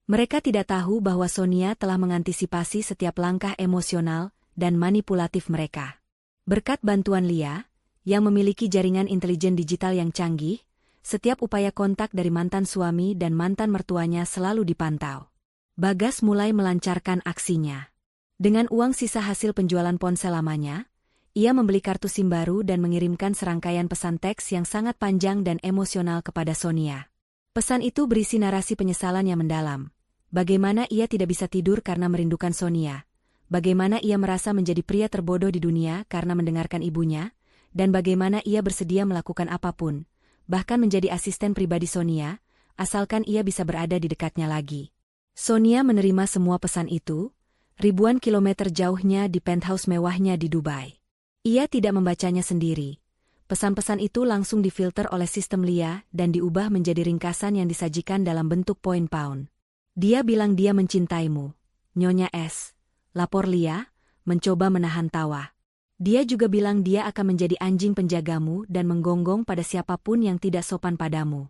Mereka tidak tahu bahwa Sonia telah mengantisipasi setiap langkah emosional dan manipulatif mereka. Berkat bantuan Lia, yang memiliki jaringan intelijen digital yang canggih, setiap upaya kontak dari mantan suami dan mantan mertuanya selalu dipantau. Bagas mulai melancarkan aksinya. Dengan uang sisa hasil penjualan ponsel lamanya, ia membeli kartu SIM baru dan mengirimkan serangkaian pesan teks yang sangat panjang dan emosional kepada Sonia. Pesan itu berisi narasi penyesalan yang mendalam. Bagaimana ia tidak bisa tidur karena merindukan Sonia. Bagaimana ia merasa menjadi pria terbodoh di dunia karena mendengarkan ibunya. Dan bagaimana ia bersedia melakukan apapun, bahkan menjadi asisten pribadi Sonia, asalkan ia bisa berada di dekatnya lagi. Sonia menerima semua pesan itu, ribuan kilometer jauhnya di penthouse mewahnya di Dubai. Ia tidak membacanya sendiri. Pesan-pesan itu langsung difilter oleh sistem Lia dan diubah menjadi ringkasan yang disajikan dalam bentuk poin pound. Dia bilang dia mencintaimu, Nyonya S. Lapor Lia, mencoba menahan tawa. Dia juga bilang dia akan menjadi anjing penjagamu dan menggonggong pada siapapun yang tidak sopan padamu.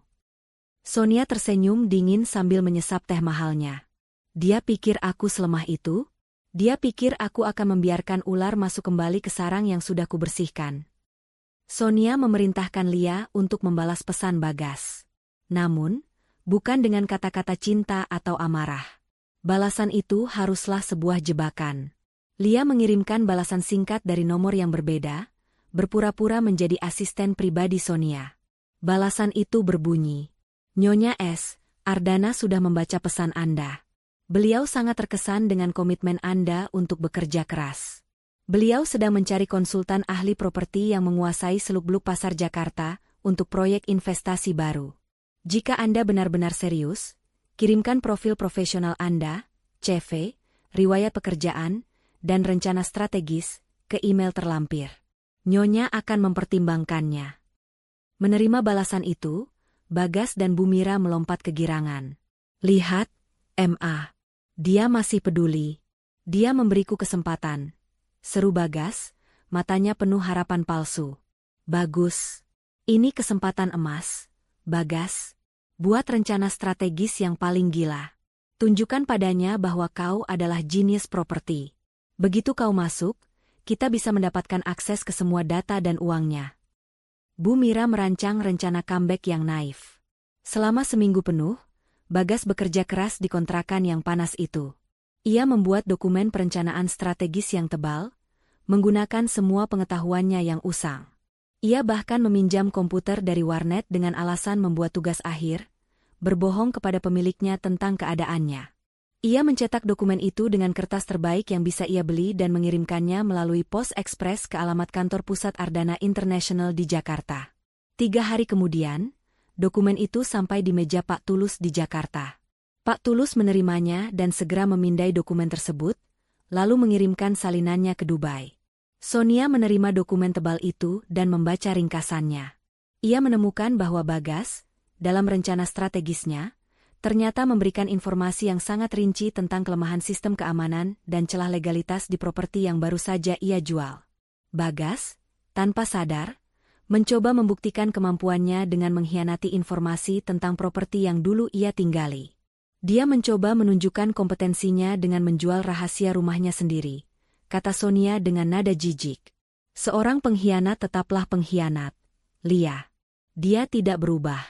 Sonia tersenyum dingin sambil menyesap teh mahalnya. Dia pikir aku selemah itu? Dia pikir aku akan membiarkan ular masuk kembali ke sarang yang sudah kubersihkan. Sonia memerintahkan Lia untuk membalas pesan Bagas. Namun, bukan dengan kata-kata cinta atau amarah. Balasan itu haruslah sebuah jebakan. Lia mengirimkan balasan singkat dari nomor yang berbeda, berpura-pura menjadi asisten pribadi Sonia. Balasan itu berbunyi, Nyonya S., Ardana sudah membaca pesan Anda. Beliau sangat terkesan dengan komitmen Anda untuk bekerja keras. Beliau sedang mencari konsultan ahli properti yang menguasai seluk-beluk pasar Jakarta untuk proyek investasi baru. Jika Anda benar-benar serius, kirimkan profil profesional Anda, CV, riwayat pekerjaan, dan rencana strategis ke email terlampir. Nyonya akan mempertimbangkannya. Menerima balasan itu, Bagas dan Bu Mira melompat kegirangan. Lihat, MA. Dia masih peduli. Dia memberiku kesempatan. Seru Bagas, matanya penuh harapan palsu. Bagus. Ini kesempatan emas, Bagas. Buat rencana strategis yang paling gila. Tunjukkan padanya bahwa kau adalah jenius properti. Begitu kau masuk, kita bisa mendapatkan akses ke semua data dan uangnya. Bu Mira merancang rencana comeback yang naif. Selama seminggu penuh, Bagas bekerja keras di kontrakan yang panas itu. Ia membuat dokumen perencanaan strategis yang tebal, menggunakan semua pengetahuannya yang usang. Ia bahkan meminjam komputer dari warnet dengan alasan membuat tugas akhir, berbohong kepada pemiliknya tentang keadaannya. Ia mencetak dokumen itu dengan kertas terbaik yang bisa ia beli dan mengirimkannya melalui pos ekspres ke alamat kantor pusat Ardana International di Jakarta. 3 hari kemudian, dokumen itu sampai di meja Pak Tulus di Jakarta. Pak Tulus menerimanya dan segera memindai dokumen tersebut, lalu mengirimkan salinannya ke Dubai. Sonia menerima dokumen tebal itu dan membaca ringkasannya. Ia menemukan bahwa Bagas, dalam rencana strategisnya, ternyata memberikan informasi yang sangat rinci tentang kelemahan sistem keamanan dan celah legalitas di properti yang baru saja ia jual. Bagas, tanpa sadar, mencoba membuktikan kemampuannya dengan mengkhianati informasi tentang properti yang dulu ia tinggali. Dia mencoba menunjukkan kompetensinya dengan menjual rahasia rumahnya sendiri, kata Sonia dengan nada jijik. Seorang pengkhianat tetaplah pengkhianat, Lia. Dia tidak berubah.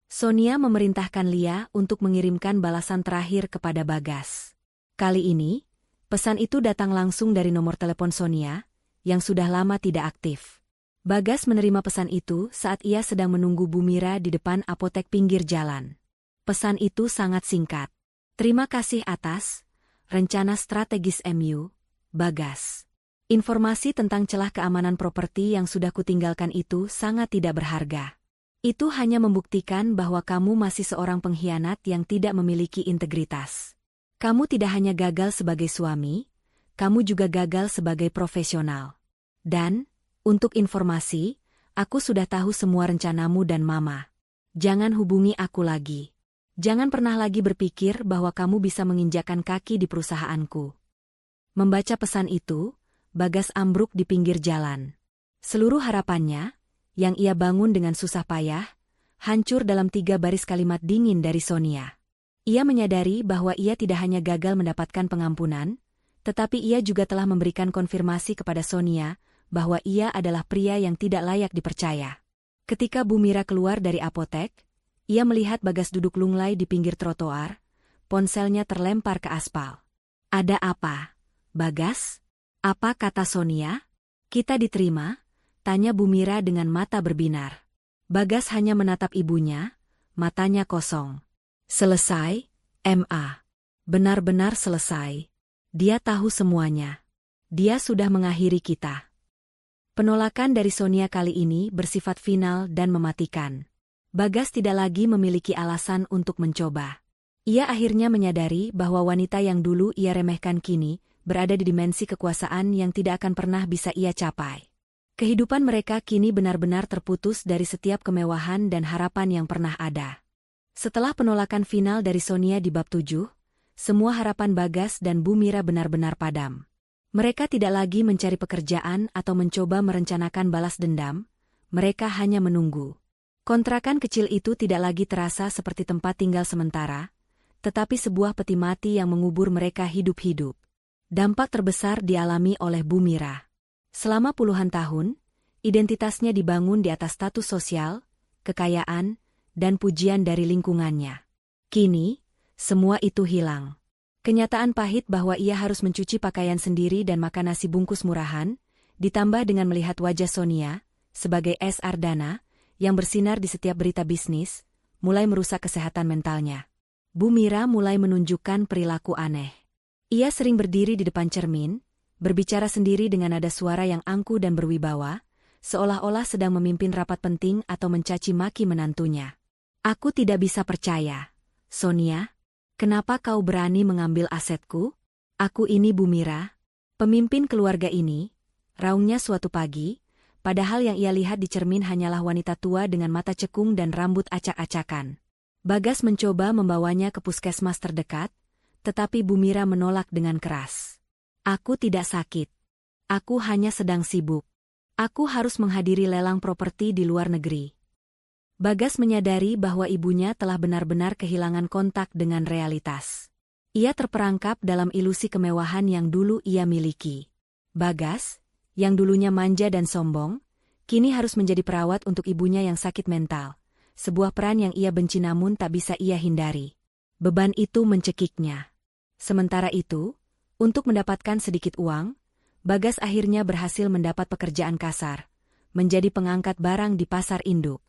Sonia memerintahkan Lia untuk mengirimkan balasan terakhir kepada Bagas. Kali ini, pesan itu datang langsung dari nomor telepon Sonia, yang sudah lama tidak aktif. Bagas menerima pesan itu saat ia sedang menunggu Bu Mira di depan apotek pinggir jalan. Pesan itu sangat singkat. Terima kasih atas rencana strategis MU, Bagas. Informasi tentang celah keamanan properti yang sudah kutinggalkan itu sangat tidak berharga. Itu hanya membuktikan bahwa kamu masih seorang pengkhianat yang tidak memiliki integritas. Kamu tidak hanya gagal sebagai suami, kamu juga gagal sebagai profesional. Dan, untuk informasi, aku sudah tahu semua rencanamu dan Mama. Jangan hubungi aku lagi. Jangan pernah lagi berpikir bahwa kamu bisa menginjakkan kaki di perusahaanku. Membaca pesan itu, Bagas ambruk di pinggir jalan. Seluruh harapannya, yang ia bangun dengan susah payah, hancur dalam 3 baris kalimat dingin dari Sonia. Ia menyadari bahwa ia tidak hanya gagal mendapatkan pengampunan, tetapi ia juga telah memberikan konfirmasi kepada Sonia bahwa ia adalah pria yang tidak layak dipercaya. Ketika Bu Mira keluar dari apotek, ia melihat Bagas duduk lunglai di pinggir trotoar, ponselnya terlempar ke aspal. Ada apa, Bagas? Apa kata Sonia? Kita diterima? Tanya Bu Mira dengan mata berbinar. Bagas hanya menatap ibunya, matanya kosong. Selesai, MA. Benar-benar selesai. Dia tahu semuanya. Dia sudah mengakhiri kita. Penolakan dari Sonia kali ini bersifat final dan mematikan. Bagas tidak lagi memiliki alasan untuk mencoba. Ia akhirnya menyadari bahwa wanita yang dulu ia remehkan kini berada di dimensi kekuasaan yang tidak akan pernah bisa ia capai. Kehidupan mereka kini benar-benar terputus dari setiap kemewahan dan harapan yang pernah ada. Setelah penolakan final dari Sonia di bab 7, semua harapan Bagas dan Bu Mira benar-benar padam. Mereka tidak lagi mencari pekerjaan atau mencoba merencanakan balas dendam, mereka hanya menunggu. Kontrakan kecil itu tidak lagi terasa seperti tempat tinggal sementara, tetapi sebuah peti mati yang mengubur mereka hidup-hidup. Dampak terbesar dialami oleh Bu Mira. Selama puluhan tahun, identitasnya dibangun di atas status sosial, kekayaan, dan pujian dari lingkungannya. Kini, semua itu hilang. Kenyataan pahit bahwa ia harus mencuci pakaian sendiri dan makan nasi bungkus murahan, ditambah dengan melihat wajah Sonia, sebagai S. Ardana, yang bersinar di setiap berita bisnis, mulai merusak kesehatan mentalnya. Bu Mira mulai menunjukkan perilaku aneh. Ia sering berdiri di depan cermin, berbicara sendiri dengan nada suara yang angkuh dan berwibawa, seolah-olah sedang memimpin rapat penting atau mencaci maki menantunya. Aku tidak bisa percaya. Sonia, kenapa kau berani mengambil asetku? Aku ini Bu Mira, pemimpin keluarga ini, raungnya suatu pagi, padahal yang ia lihat di cermin hanyalah wanita tua dengan mata cekung dan rambut acak-acakan. Bagas mencoba membawanya ke puskesmas terdekat, tetapi Bu Mira menolak dengan keras. Aku tidak sakit. Aku hanya sedang sibuk. Aku harus menghadiri lelang properti di luar negeri. Bagas menyadari bahwa ibunya telah benar-benar kehilangan kontak dengan realitas. Ia terperangkap dalam ilusi kemewahan yang dulu ia miliki. Bagas, yang dulunya manja dan sombong, kini harus menjadi perawat untuk ibunya yang sakit mental. Sebuah peran yang ia benci namun tak bisa ia hindari. Beban itu mencekiknya. Sementara itu, untuk mendapatkan sedikit uang, Bagas akhirnya berhasil mendapat pekerjaan kasar, menjadi pengangkat barang di pasar induk.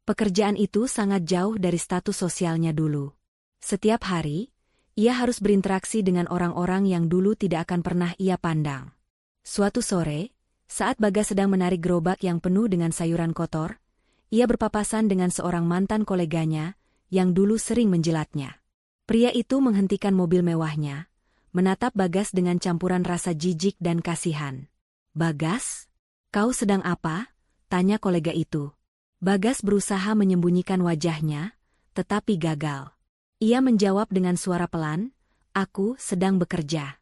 Pekerjaan itu sangat jauh dari status sosialnya dulu. Setiap hari, ia harus berinteraksi dengan orang-orang yang dulu tidak akan pernah ia pandang. Suatu sore, saat Bagas sedang menarik gerobak yang penuh dengan sayuran kotor, ia berpapasan dengan seorang mantan koleganya yang dulu sering menjilatnya. Pria itu menghentikan mobil mewahnya, menatap Bagas dengan campuran rasa jijik dan kasihan. "Bagas, kau sedang apa?" tanya kolega itu. Bagas berusaha menyembunyikan wajahnya, tetapi gagal. Ia menjawab dengan suara pelan, "Aku sedang bekerja."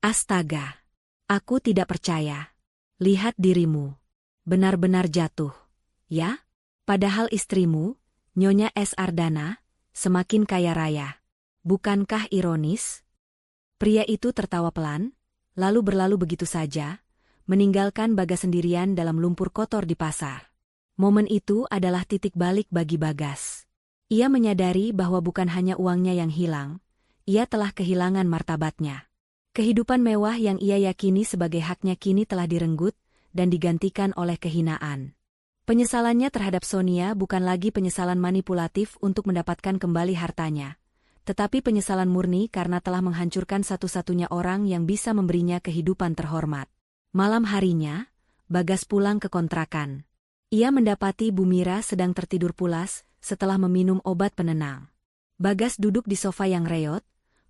"Astaga, aku tidak percaya. Lihat dirimu. Benar-benar jatuh. Ya? Padahal istrimu, Nyonya S. Ardana, semakin kaya raya. Bukankah ironis?" Pria itu tertawa pelan, lalu berlalu begitu saja, meninggalkan Bagas sendirian dalam lumpur kotor di pasar. Momen itu adalah titik balik bagi Bagas. Ia menyadari bahwa bukan hanya uangnya yang hilang, ia telah kehilangan martabatnya. Kehidupan mewah yang ia yakini sebagai haknya kini telah direnggut dan digantikan oleh kehinaan. Penyesalannya terhadap Sonia bukan lagi penyesalan manipulatif untuk mendapatkan kembali hartanya, tetapi penyesalan murni karena telah menghancurkan satu-satunya orang yang bisa memberinya kehidupan terhormat. Malam harinya, Bagas pulang ke kontrakan. Ia mendapati Bu Mira sedang tertidur pulas setelah meminum obat penenang. Bagas duduk di sofa yang reot,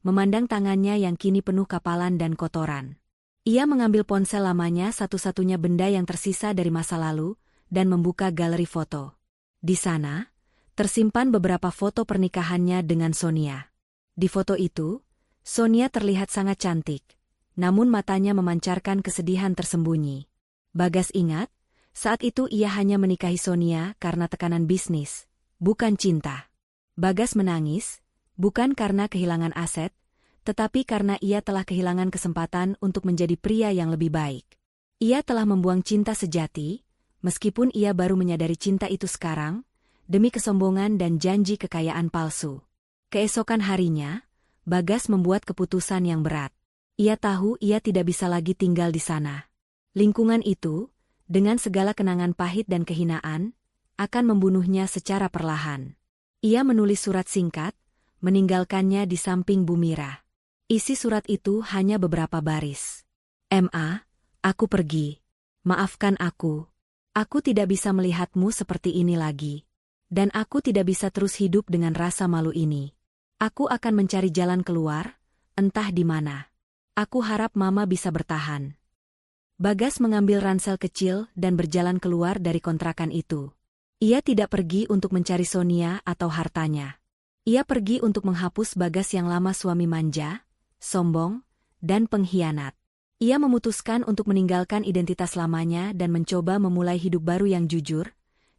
memandang tangannya yang kini penuh kapalan dan kotoran. Ia mengambil ponsel lamanya, satu-satunya benda yang tersisa dari masa lalu, dan membuka galeri foto. Di sana, tersimpan beberapa foto pernikahannya dengan Sonia. Di foto itu, Sonia terlihat sangat cantik, namun matanya memancarkan kesedihan tersembunyi. Bagas ingat, saat itu ia hanya menikahi Sonia karena tekanan bisnis, bukan cinta. Bagas menangis, bukan karena kehilangan aset, tetapi karena ia telah kehilangan kesempatan untuk menjadi pria yang lebih baik. Ia telah membuang cinta sejati, meskipun ia baru menyadari cinta itu sekarang, demi kesombongan dan janji kekayaan palsu. Keesokan harinya, Bagas membuat keputusan yang berat. Ia tahu ia tidak bisa lagi tinggal di sana. Lingkungan itu, dengan segala kenangan pahit dan kehinaan, akan membunuhnya secara perlahan. Ia menulis surat singkat, meninggalkannya di samping Bu Mira. Isi surat itu hanya beberapa baris. "Ma, aku pergi. Maafkan aku. Aku tidak bisa melihatmu seperti ini lagi. Dan aku tidak bisa terus hidup dengan rasa malu ini. Aku akan mencari jalan keluar, entah di mana. Aku harap Mama bisa bertahan." Bagas mengambil ransel kecil dan berjalan keluar dari kontrakan itu. Ia tidak pergi untuk mencari Sonia atau hartanya. Ia pergi untuk menghapus Bagas yang lama suami manja, sombong, dan pengkhianat. Ia memutuskan untuk meninggalkan identitas lamanya dan mencoba memulai hidup baru yang jujur,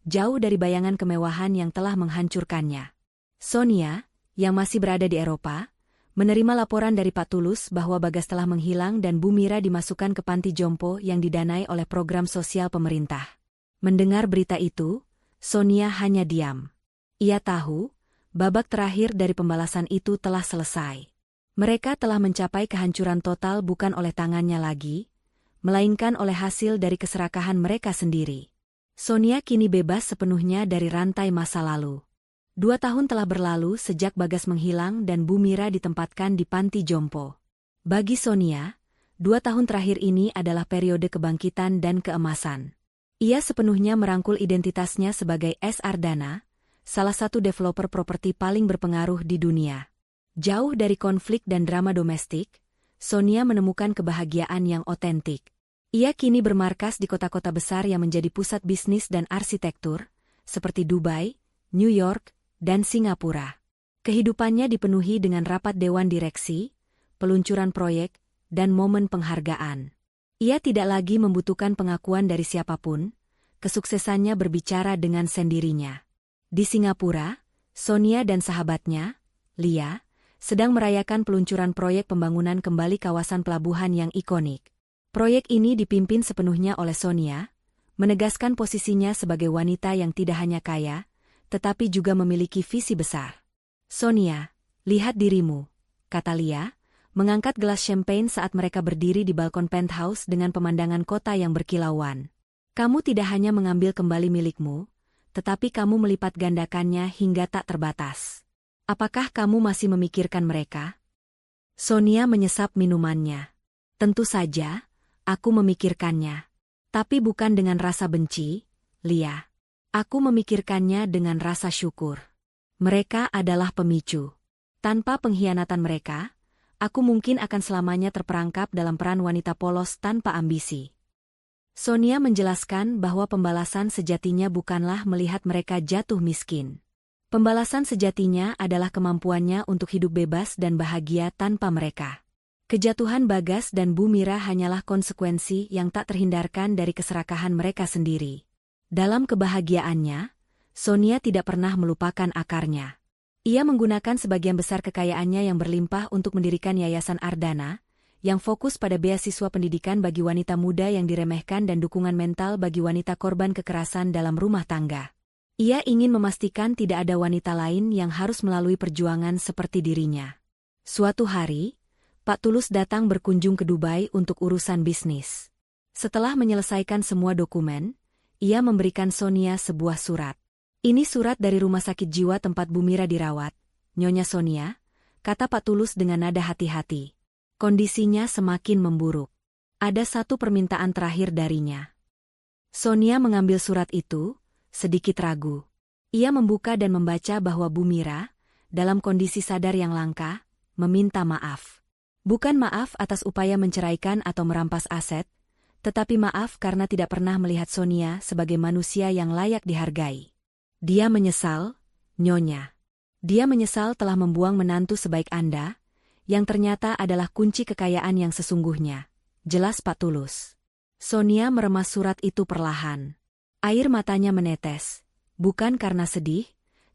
jauh dari bayangan kemewahan yang telah menghancurkannya. Sonia, yang masih berada di Eropa, menerima laporan dari Pak Tulus bahwa Bagas telah menghilang dan Bu Mira dimasukkan ke panti jompo yang didanai oleh program sosial pemerintah. Mendengar berita itu, Sonia hanya diam. Ia tahu, babak terakhir dari pembalasan itu telah selesai. Mereka telah mencapai kehancuran total bukan oleh tangannya lagi, melainkan oleh hasil dari keserakahan mereka sendiri. Sonia kini bebas sepenuhnya dari rantai masa lalu. 2 tahun telah berlalu sejak Bagas menghilang dan Bu Mira ditempatkan di panti jompo. Bagi Sonia, 2 tahun terakhir ini adalah periode kebangkitan dan keemasan. Ia sepenuhnya merangkul identitasnya sebagai S. Ardana, salah satu developer properti paling berpengaruh di dunia. Jauh dari konflik dan drama domestik, Sonia menemukan kebahagiaan yang otentik. Ia kini bermarkas di kota-kota besar yang menjadi pusat bisnis dan arsitektur, seperti Dubai, New York, dan Singapura. Kehidupannya dipenuhi dengan rapat dewan direksi, peluncuran proyek, dan momen penghargaan. Ia tidak lagi membutuhkan pengakuan dari siapapun, kesuksesannya berbicara dengan sendirinya. Di Singapura, Sonia dan sahabatnya, Lia, sedang merayakan peluncuran proyek pembangunan kembali kawasan pelabuhan yang ikonik. Proyek ini dipimpin sepenuhnya oleh Sonia, menegaskan posisinya sebagai wanita yang tidak hanya kaya, tetapi juga memiliki visi besar. "Sonia, lihat dirimu," kata Lia, mengangkat gelas champagne saat mereka berdiri di balkon penthouse dengan pemandangan kota yang berkilauan. "Kamu tidak hanya mengambil kembali milikmu, tetapi kamu melipat gandakannya hingga tak terbatas. Apakah kamu masih memikirkan mereka?" Sonia menyesap minumannya. "Tentu saja, aku memikirkannya. Tapi bukan dengan rasa benci, Lia. Aku memikirkannya dengan rasa syukur. Mereka adalah pemicu. Tanpa pengkhianatan mereka, aku mungkin akan selamanya terperangkap dalam peran wanita polos tanpa ambisi." Sonia menjelaskan bahwa pembalasan sejatinya bukanlah melihat mereka jatuh miskin. Pembalasan sejatinya adalah kemampuannya untuk hidup bebas dan bahagia tanpa mereka. Kejatuhan Bagas dan Bu Mira hanyalah konsekuensi yang tak terhindarkan dari keserakahan mereka sendiri. Dalam kebahagiaannya, Sonia tidak pernah melupakan akarnya. Ia menggunakan sebagian besar kekayaannya yang berlimpah untuk mendirikan Yayasan Ardana, yang fokus pada beasiswa pendidikan bagi wanita muda yang diremehkan dan dukungan mental bagi wanita korban kekerasan dalam rumah tangga. Ia ingin memastikan tidak ada wanita lain yang harus melalui perjuangan seperti dirinya. Suatu hari, Pak Tulus datang berkunjung ke Dubai untuk urusan bisnis. Setelah menyelesaikan semua dokumen, ia memberikan Sonia sebuah surat. "Ini surat dari rumah sakit jiwa tempat Bu Mira dirawat, Nyonya Sonia," kata Pak Tulus dengan nada hati-hati. Kondisinya semakin memburuk. Ada satu permintaan terakhir darinya. Sonia mengambil surat itu, sedikit ragu. Ia membuka dan membaca bahwa Bu Mira, dalam kondisi sadar yang langka, meminta maaf. Bukan maaf atas upaya menceraikan atau merampas aset, tetapi maaf karena tidak pernah melihat Sonia sebagai manusia yang layak dihargai. Dia menyesal, Nyonya. Dia menyesal telah membuang menantu sebaik Anda, yang ternyata adalah kunci kekayaan yang sesungguhnya. Jelas Pak Tulus. Sonia meremas surat itu perlahan. Air matanya menetes, bukan karena sedih,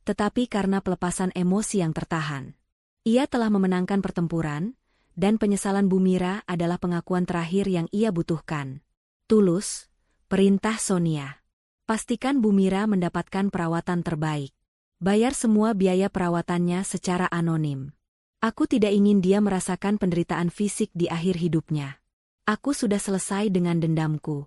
tetapi karena pelepasan emosi yang tertahan. Ia telah memenangkan pertempuran, dan penyesalan Bu Mira adalah pengakuan terakhir yang ia butuhkan. "Tulus," perintah Sonia. "Pastikan Bu Mira mendapatkan perawatan terbaik. Bayar semua biaya perawatannya secara anonim. Aku tidak ingin dia merasakan penderitaan fisik di akhir hidupnya. Aku sudah selesai dengan dendamku."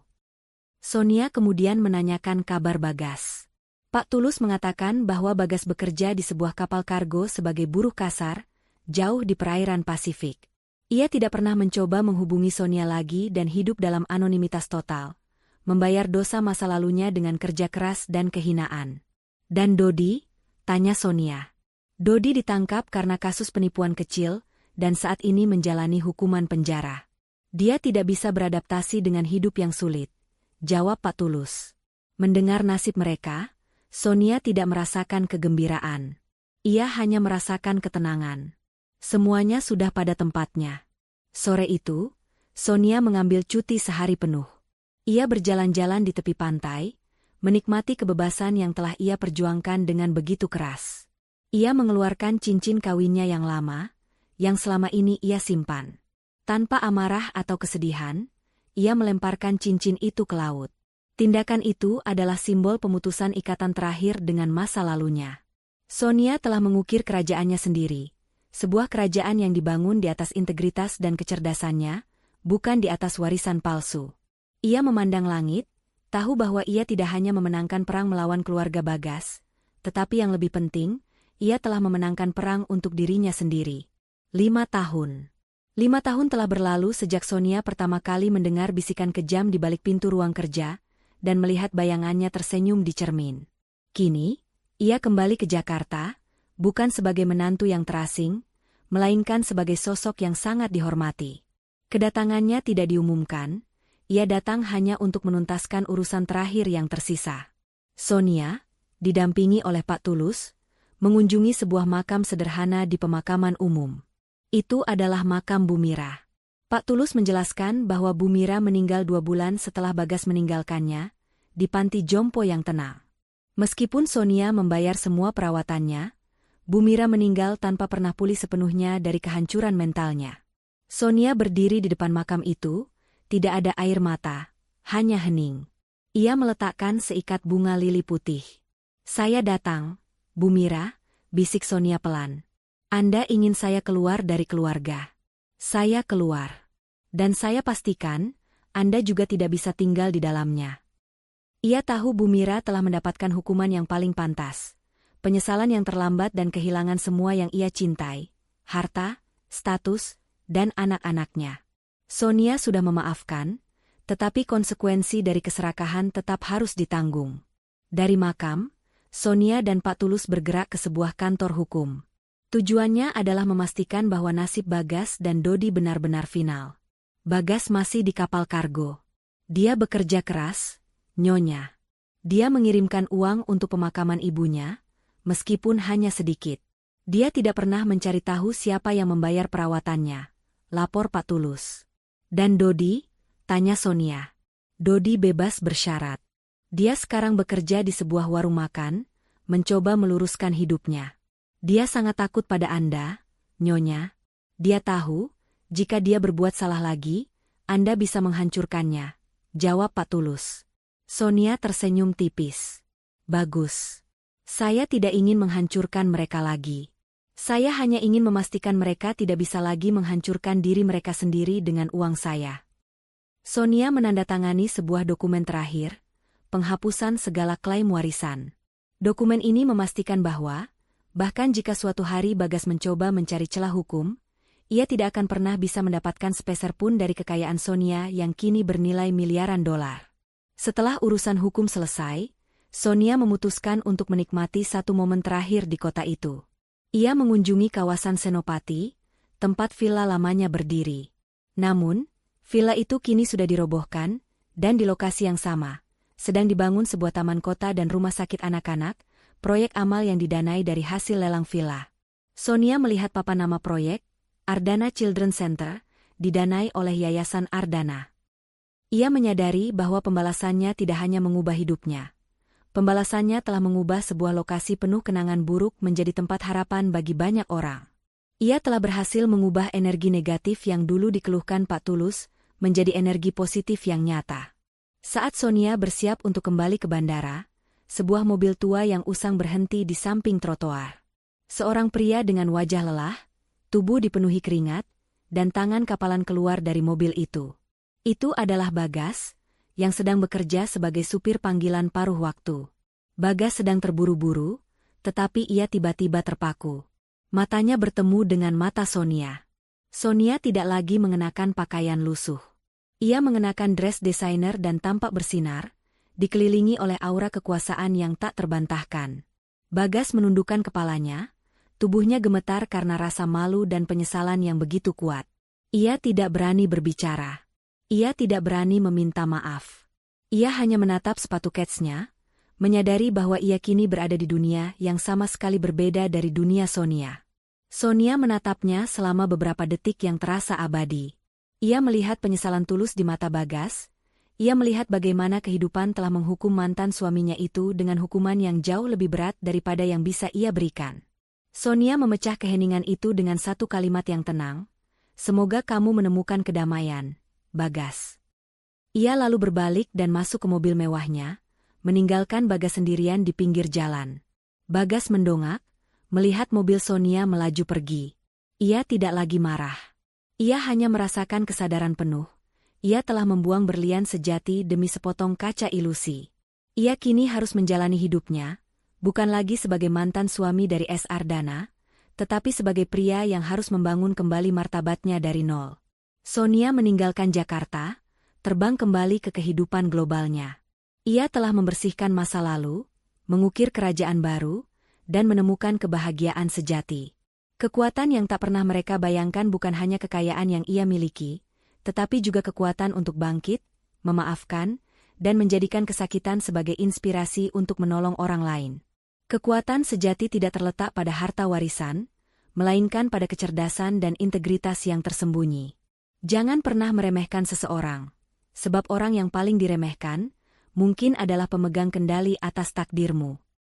Sonia kemudian menanyakan kabar Bagas. Pak Tulus mengatakan bahwa Bagas bekerja di sebuah kapal kargo sebagai buruh kasar, jauh di perairan Pasifik. Ia tidak pernah mencoba menghubungi Sonia lagi dan hidup dalam anonimitas total, membayar dosa masa lalunya dengan kerja keras dan kehinaan. "Dan Dodi?" tanya Sonia. "Dodi ditangkap karena kasus penipuan kecil, dan saat ini menjalani hukuman penjara. Dia tidak bisa beradaptasi dengan hidup yang sulit," jawab Pak Tulus. Mendengar nasib mereka, Sonia tidak merasakan kegembiraan. Ia hanya merasakan ketenangan. Semuanya sudah pada tempatnya. Sore itu, Sonia mengambil cuti sehari penuh. Ia berjalan-jalan di tepi pantai, menikmati kebebasan yang telah ia perjuangkan dengan begitu keras. Ia mengeluarkan cincin kawinnya yang lama, yang selama ini ia simpan. Tanpa amarah atau kesedihan, ia melemparkan cincin itu ke laut. Tindakan itu adalah simbol pemutusan ikatan terakhir dengan masa lalunya. Sonia telah mengukir kerajaannya sendiri, sebuah kerajaan yang dibangun di atas integritas dan kecerdasannya, bukan di atas warisan palsu. Ia memandang langit, tahu bahwa ia tidak hanya memenangkan perang melawan keluarga Bagas, tetapi yang lebih penting, ia telah memenangkan perang untuk dirinya sendiri. 5 tahun. 5 tahun telah berlalu sejak Sonia pertama kali mendengar bisikan kejam di balik pintu ruang kerja, dan melihat bayangannya tersenyum di cermin. Kini, ia kembali ke Jakarta, bukan sebagai menantu yang terasing, melainkan sebagai sosok yang sangat dihormati. Kedatangannya tidak diumumkan, ia datang hanya untuk menuntaskan urusan terakhir yang tersisa. Sonia, didampingi oleh Pak Tulus, mengunjungi sebuah makam sederhana di pemakaman umum. Itu adalah makam Bu Mira. Pak Tulus menjelaskan bahwa Bu Mira meninggal 2 bulan setelah Bagas meninggalkannya, di panti jompo yang tenang. Meskipun Sonia membayar semua perawatannya, Bu Mira meninggal tanpa pernah pulih sepenuhnya dari kehancuran mentalnya. Sonia berdiri di depan makam itu, tidak ada air mata, hanya hening. Ia meletakkan seikat bunga lili putih. "Saya datang, Bu Mira," bisik Sonia pelan. "Anda ingin saya keluar dari keluarga. Saya keluar. Dan saya pastikan, Anda juga tidak bisa tinggal di dalamnya." Ia tahu Bu Mira telah mendapatkan hukuman yang paling pantas. Penyesalan yang terlambat dan kehilangan semua yang ia cintai, harta, status, dan anak-anaknya. Sonia sudah memaafkan, tetapi konsekuensi dari keserakahan tetap harus ditanggung. Dari makam, Sonia dan Pak Tulus bergerak ke sebuah kantor hukum. Tujuannya adalah memastikan bahwa nasib Bagas dan Dodi benar-benar final. Bagas masih di kapal kargo. Dia bekerja keras, Nyonya. Dia mengirimkan uang untuk pemakaman ibunya, meskipun hanya sedikit. Dia tidak pernah mencari tahu siapa yang membayar perawatannya, lapor Pak Tulus. "Dan Dodi?" tanya Sonia. "Dodi bebas bersyarat. Dia sekarang bekerja di sebuah warung makan, mencoba meluruskan hidupnya. Dia sangat takut pada Anda, Nyonya. Dia tahu, Jika dia berbuat salah lagi, Anda bisa menghancurkannya, jawab Pak Tulus. Sonia tersenyum tipis. Bagus. Saya tidak ingin menghancurkan mereka lagi. Saya hanya ingin memastikan mereka tidak bisa lagi menghancurkan diri mereka sendiri dengan uang saya. Sonia menandatangani sebuah dokumen terakhir, penghapusan segala klaim warisan. Dokumen ini memastikan bahwa, bahkan jika suatu hari Bagas mencoba mencari celah hukum, ia tidak akan pernah bisa mendapatkan sepeser pun dari kekayaan Sonia yang kini bernilai miliaran dolar. Setelah urusan hukum selesai, Sonia memutuskan untuk menikmati satu momen terakhir di kota itu. Ia mengunjungi kawasan Senopati, tempat villa lamanya berdiri. Namun, villa itu kini sudah dirobohkan, dan di lokasi yang sama, sedang dibangun sebuah taman kota dan rumah sakit anak-anak, proyek amal yang didanai dari hasil lelang villa. Sonia melihat papan nama proyek, Ardana Children Center, didanai oleh Yayasan Ardana. Ia menyadari bahwa pembalasannya tidak hanya mengubah hidupnya. Pembalasannya telah mengubah sebuah lokasi penuh kenangan buruk menjadi tempat harapan bagi banyak orang. Ia telah berhasil mengubah energi negatif yang dulu dikeluhkan Pak Tulus menjadi energi positif yang nyata. Saat Sonia bersiap untuk kembali ke bandara, sebuah mobil tua yang usang berhenti di samping trotoar. Seorang pria dengan wajah lelah, tubuh dipenuhi keringat, dan tangan kapalan keluar dari mobil itu. Itu adalah Bagas, yang sedang bekerja sebagai supir panggilan paruh waktu. Bagas sedang terburu-buru, tetapi ia tiba-tiba terpaku. Matanya bertemu dengan mata Sonia. Sonia tidak lagi mengenakan pakaian lusuh. Ia mengenakan dress desainer dan tampak bersinar, dikelilingi oleh aura kekuasaan yang tak terbantahkan. Bagas menundukkan kepalanya, tubuhnya gemetar karena rasa malu dan penyesalan yang begitu kuat. Ia tidak berani berbicara. Ia tidak berani meminta maaf. Ia hanya menatap sepatu ketsnya, menyadari bahwa ia kini berada di dunia yang sama sekali berbeda dari dunia Sonia. Sonia menatapnya selama beberapa detik yang terasa abadi. Ia melihat penyesalan tulus di mata Bagas. Ia melihat bagaimana kehidupan telah menghukum mantan suaminya itu dengan hukuman yang jauh lebih berat daripada yang bisa ia berikan. Sonia memecah keheningan itu dengan satu kalimat yang tenang, "Semoga kamu menemukan kedamaian, Bagas." Ia lalu berbalik dan masuk ke mobil mewahnya, meninggalkan Bagas sendirian di pinggir jalan. Bagas mendongak, melihat mobil Sonia melaju pergi. Ia tidak lagi marah. Ia hanya merasakan kesadaran penuh. Ia telah membuang berlian sejati demi sepotong kaca ilusi. Ia kini harus menjalani hidupnya, bukan lagi sebagai mantan suami dari S. Ardana, tetapi sebagai pria yang harus membangun kembali martabatnya dari nol. Sonia meninggalkan Jakarta, terbang kembali ke kehidupan globalnya. Ia telah membersihkan masa lalu, mengukir kerajaan baru, dan menemukan kebahagiaan sejati. Kekuatan yang tak pernah mereka bayangkan bukan hanya kekayaan yang ia miliki, tetapi juga kekuatan untuk bangkit, memaafkan, dan menjadikan kesakitan sebagai inspirasi untuk menolong orang lain. Kekuatan sejati tidak terletak pada harta warisan, melainkan pada kecerdasan dan integritas yang tersembunyi. Jangan pernah meremehkan seseorang, sebab orang yang paling diremehkan, mungkin adalah pemegang kendali atas takdirmu.